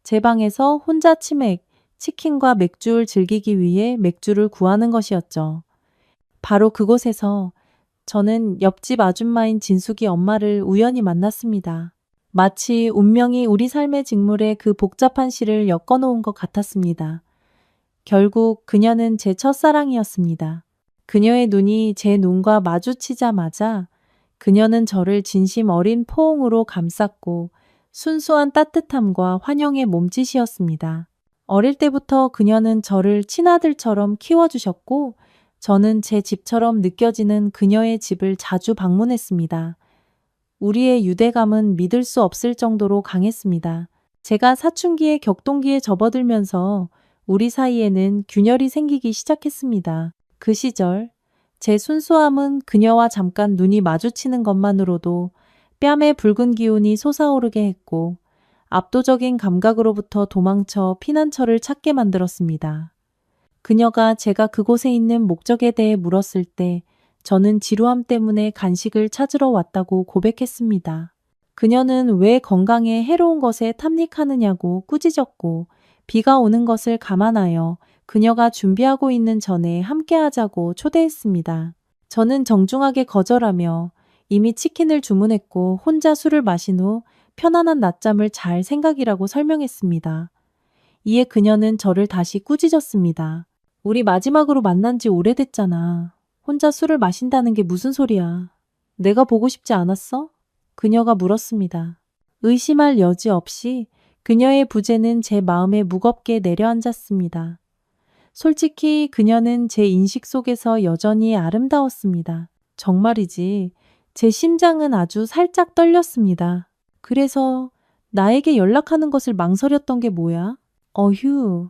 제 방에서 혼자 치맥, 치킨과 맥주를 즐기기 위해 맥주를 구하는 것이었죠. 바로 그곳에서 저는 옆집 아줌마인 진숙이 엄마를 우연히 만났습니다. 마치 운명이 우리 삶의 직물에 그 복잡한 시를 엮어놓은 것 같았습니다. 결국 그녀는 제 첫사랑이었습니다. 그녀의 눈이 제 눈과 마주치자마자 그녀는 저를 진심 어린 포옹으로 감쌌고 순수한 따뜻함과 환영의 몸짓이었습니다. 어릴 때부터 그녀는 저를 친아들처럼 키워주셨고 저는 제 집처럼 느껴지는 그녀의 집을 자주 방문했습니다. 우리의 유대감은 믿을 수 없을 정도로 강했습니다. 제가 사춘기의 격동기에 접어들면서 우리 사이에는 균열이 생기기 시작했습니다. 그 시절 제 순수함은 그녀와 잠깐 눈이 마주치는 것만으로도 뺨에 붉은 기운이 솟아오르게 했고 압도적인 감각으로부터 도망쳐 피난처를 찾게 만들었습니다. 그녀가 제가 그곳에 있는 목적에 대해 물었을 때 저는 지루함 때문에 간식을 찾으러 왔다고 고백했습니다. 그녀는 왜 건강에 해로운 것에 탐닉하느냐고 꾸짖었고 비가 오는 것을 감안하여 그녀가 준비하고 있는 전에 함께하자고 초대했습니다. 저는 정중하게 거절하며 이미 치킨을 주문했고 혼자 술을 마신 후 편안한 낮잠을 잘 생각이라고 설명했습니다. 이에 그녀는 저를 다시 꾸짖었습니다. 우리 마지막으로 만난 지 오래됐잖아. 혼자 술을 마신다는 게 무슨 소리야. 내가 보고 싶지 않았어? 그녀가 물었습니다. 의심할 여지 없이 그녀의 부재는 제 마음에 무겁게 내려앉았습니다. 솔직히 그녀는 제 인식 속에서 여전히 아름다웠습니다. 정말이지. 제 심장은 아주 살짝 떨렸습니다. 그래서 나에게 연락하는 것을 망설였던 게 뭐야? 어휴,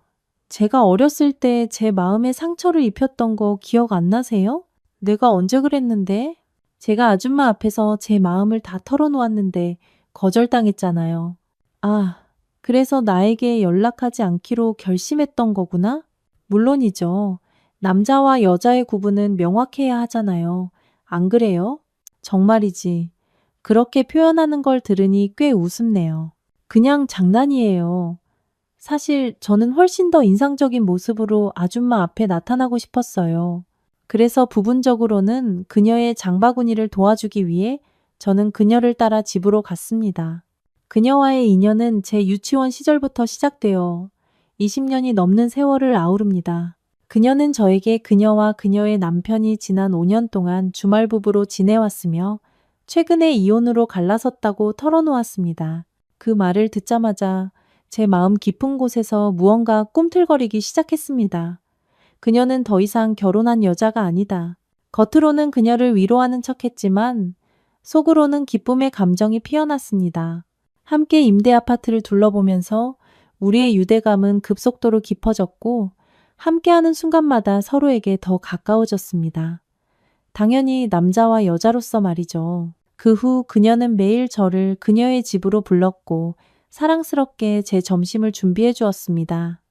제가 어렸을 때 제 마음에 상처를 입혔던 거 기억 안 나세요? 내가 언제 그랬는데? 제가 아줌마 앞에서 제 마음을 다 털어놓았는데 거절당했잖아요. 아, 그래서 나에게 연락하지 않기로 결심했던 거구나? 물론이죠. 남자와 여자의 구분은 명확해야 하잖아요. 안 그래요? 정말이지. 그렇게 표현하는 걸 들으니 꽤 우습네요. 그냥 장난이에요. 사실 저는 훨씬 더 인상적인 모습으로 아줌마 앞에 나타나고 싶었어요. 그래서 부분적으로는 그녀의 장바구니를 도와주기 위해 저는 그녀를 따라 집으로 갔습니다. 그녀와의 인연은 제 유치원 시절부터 시작되어 20년이 넘는 세월을 아우릅니다. 그녀는 저에게 그녀와 그녀의 남편이 지난 5년 동안 주말 부부로 지내왔으며 최근에 이혼으로 갈라섰다고 털어놓았습니다. 그 말을 듣자마자 제 마음 깊은 곳에서 무언가 꿈틀거리기 시작했습니다. 그녀는 더 이상 결혼한 여자가 아니다. 겉으로는 그녀를 위로하는 척했지만 속으로는 기쁨의 감정이 피어났습니다. 함께 임대 아파트를 둘러보면서 우리의 유대감은 급속도로 깊어졌고 함께하는 순간마다 서로에게 더 가까워졌습니다. 당연히 남자와 여자로서 말이죠. 그 후 그녀는 매일 저를 그녀의 집으로 불렀고 사랑스럽게 제 점심을 준비해 주었습니다.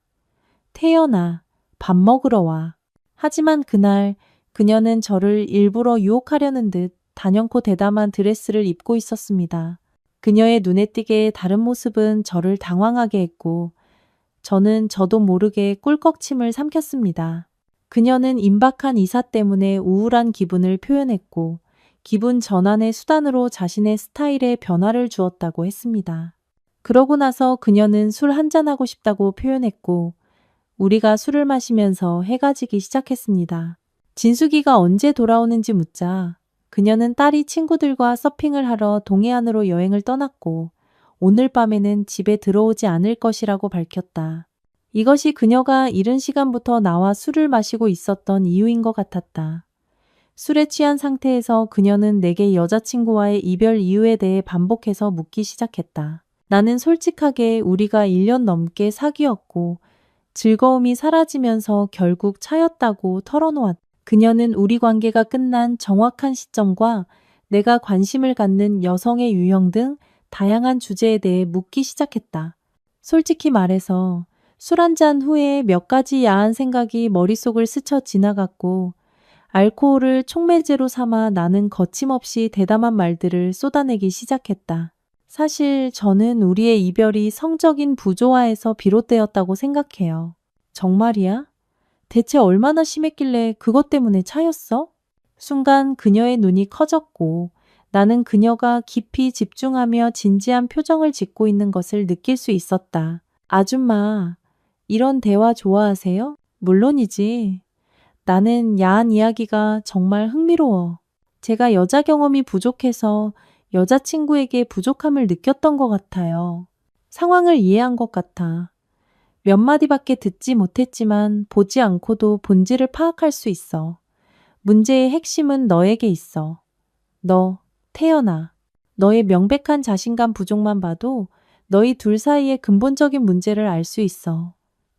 태연아, 밥 먹으러 와. 하지만 그날 그녀는 저를 일부러 유혹하려는 듯 단연코 대담한 드레스를 입고 있었습니다. 그녀의 눈에 띄게 다른 모습은 저를 당황하게 했고 저는 저도 모르게 꿀꺽침을 삼켰습니다. 그녀는 임박한 이사 때문에 우울한 기분을 표현했고, 기분 전환의 수단으로 자신의 스타일에 변화를 주었다고 했습니다. 그러고 나서 그녀는 술 한잔하고 싶다고 표현했고, 우리가 술을 마시면서 해가 지기 시작했습니다. 진숙이가 언제 돌아오는지 묻자 그녀는 딸이 친구들과 서핑을 하러 동해안으로 여행을 떠났고 오늘 밤에는 집에 들어오지 않을 것이라고 밝혔다. 이것이 그녀가 이른 시간부터 나와 술을 마시고 있었던 이유인 것 같았다. 술에 취한 상태에서 그녀는 내게 여자친구와의 이별 이유에 대해 반복해서 묻기 시작했다. 나는 솔직하게 우리가 1년 넘게 사귀었고 즐거움이 사라지면서 결국 차였다고 털어놓았다. 그녀는 우리 관계가 끝난 정확한 시점과 내가 관심을 갖는 여성의 유형 등 다양한 주제에 대해 묻기 시작했다. 솔직히 말해서 술 한잔 후에 몇 가지 야한 생각이 머릿속을 스쳐 지나갔고 알코올을 촉매제로 삼아 나는 거침없이 대담한 말들을 쏟아내기 시작했다. 사실 저는 우리의 이별이 성적인 부조화에서 비롯되었다고 생각해요. 정말이야? 대체 얼마나 심했길래 그것 때문에 차였어? 순간 그녀의 눈이 커졌고 나는 그녀가 깊이 집중하며 진지한 표정을 짓고 있는 것을 느낄 수 있었다. 아줌마, 이런 대화 좋아하세요? 물론이지. 나는 야한 이야기가 정말 흥미로워. 제가 여자 경험이 부족해서 여자친구에게 부족함을 느꼈던 것 같아요. 상황을 이해한 것 같아. 몇 마디밖에 듣지 못했지만 보지 않고도 본질을 파악할 수 있어. 문제의 핵심은 너에게 있어. 너, 태연아. 너의 명백한 자신감 부족만 봐도 너희 둘 사이의 근본적인 문제를 알 수 있어.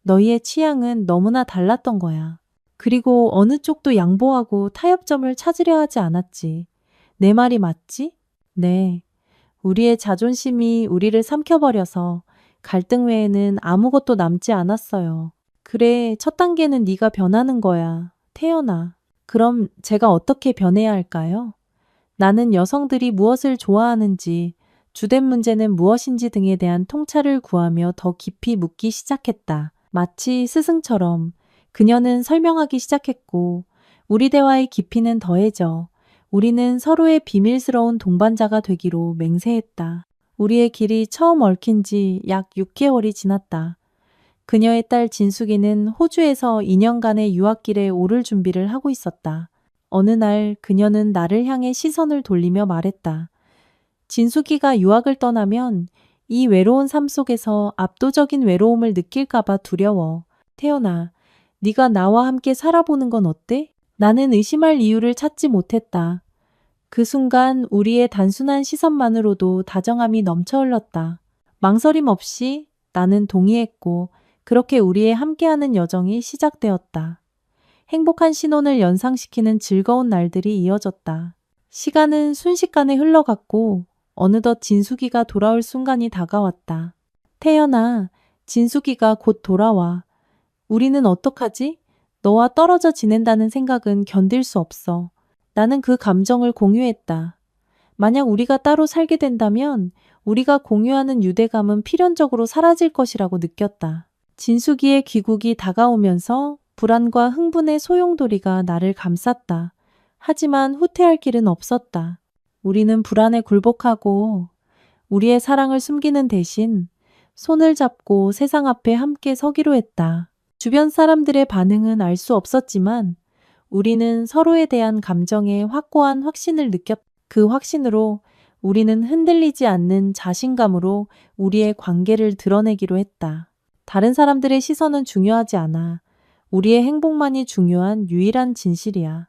너희의 취향은 너무나 달랐던 거야. 그리고 어느 쪽도 양보하고 타협점을 찾으려 하지 않았지. 내 말이 맞지? 네. 우리의 자존심이 우리를 삼켜버려서 갈등 외에는 아무것도 남지 않았어요. 그래, 첫 단계는 네가 변하는 거야. 태연아. 그럼 제가 어떻게 변해야 할까요? 나는 여성들이 무엇을 좋아하는지, 주된 문제는 무엇인지 등에 대한 통찰을 구하며 더 깊이 묻기 시작했다. 마치 스승처럼 그녀는 설명하기 시작했고 우리 대화의 깊이는 더해져 우리는 서로의 비밀스러운 동반자가 되기로 맹세했다. 우리의 길이 처음 얽힌 지 약 6개월이 지났다. 그녀의 딸 진숙이는 호주에서 2년간의 유학길에 오를 준비를 하고 있었다. 어느 날 그녀는 나를 향해 시선을 돌리며 말했다. 진숙이가 유학을 떠나면 이 외로운 삶 속에서 압도적인 외로움을 느낄까봐 두려워. 태연아, 네가 나와 함께 살아보는 건 어때? 나는 의심할 이유를 찾지 못했다. 그 순간 우리의 단순한 시선만으로도 다정함이 넘쳐 흘렀다. 망설임 없이 나는 동의했고 그렇게 우리의 함께하는 여정이 시작되었다. 행복한 신혼을 연상시키는 즐거운 날들이 이어졌다. 시간은 순식간에 흘러갔고 어느덧 진숙이가 돌아올 순간이 다가왔다. 태연아, 진숙이가 곧 돌아와. 우리는 어떡하지? 너와 떨어져 지낸다는 생각은 견딜 수 없어. 나는 그 감정을 공유했다. 만약 우리가 따로 살게 된다면 우리가 공유하는 유대감은 필연적으로 사라질 것이라고 느꼈다. 진숙이의 귀국이 다가오면서 불안과 흥분의 소용돌이가 나를 감쌌다. 하지만 후퇴할 길은 없었다. 우리는 불안에 굴복하고 우리의 사랑을 숨기는 대신 손을 잡고 세상 앞에 함께 서기로 했다. 주변 사람들의 반응은 알 수 없었지만 우리는 서로에 대한 감정에 확고한 확신을 느꼈다. 그 확신으로 우리는 흔들리지 않는 자신감으로 우리의 관계를 드러내기로 했다. 다른 사람들의 시선은 중요하지 않아. 우리의 행복만이 중요한 유일한 진실이야.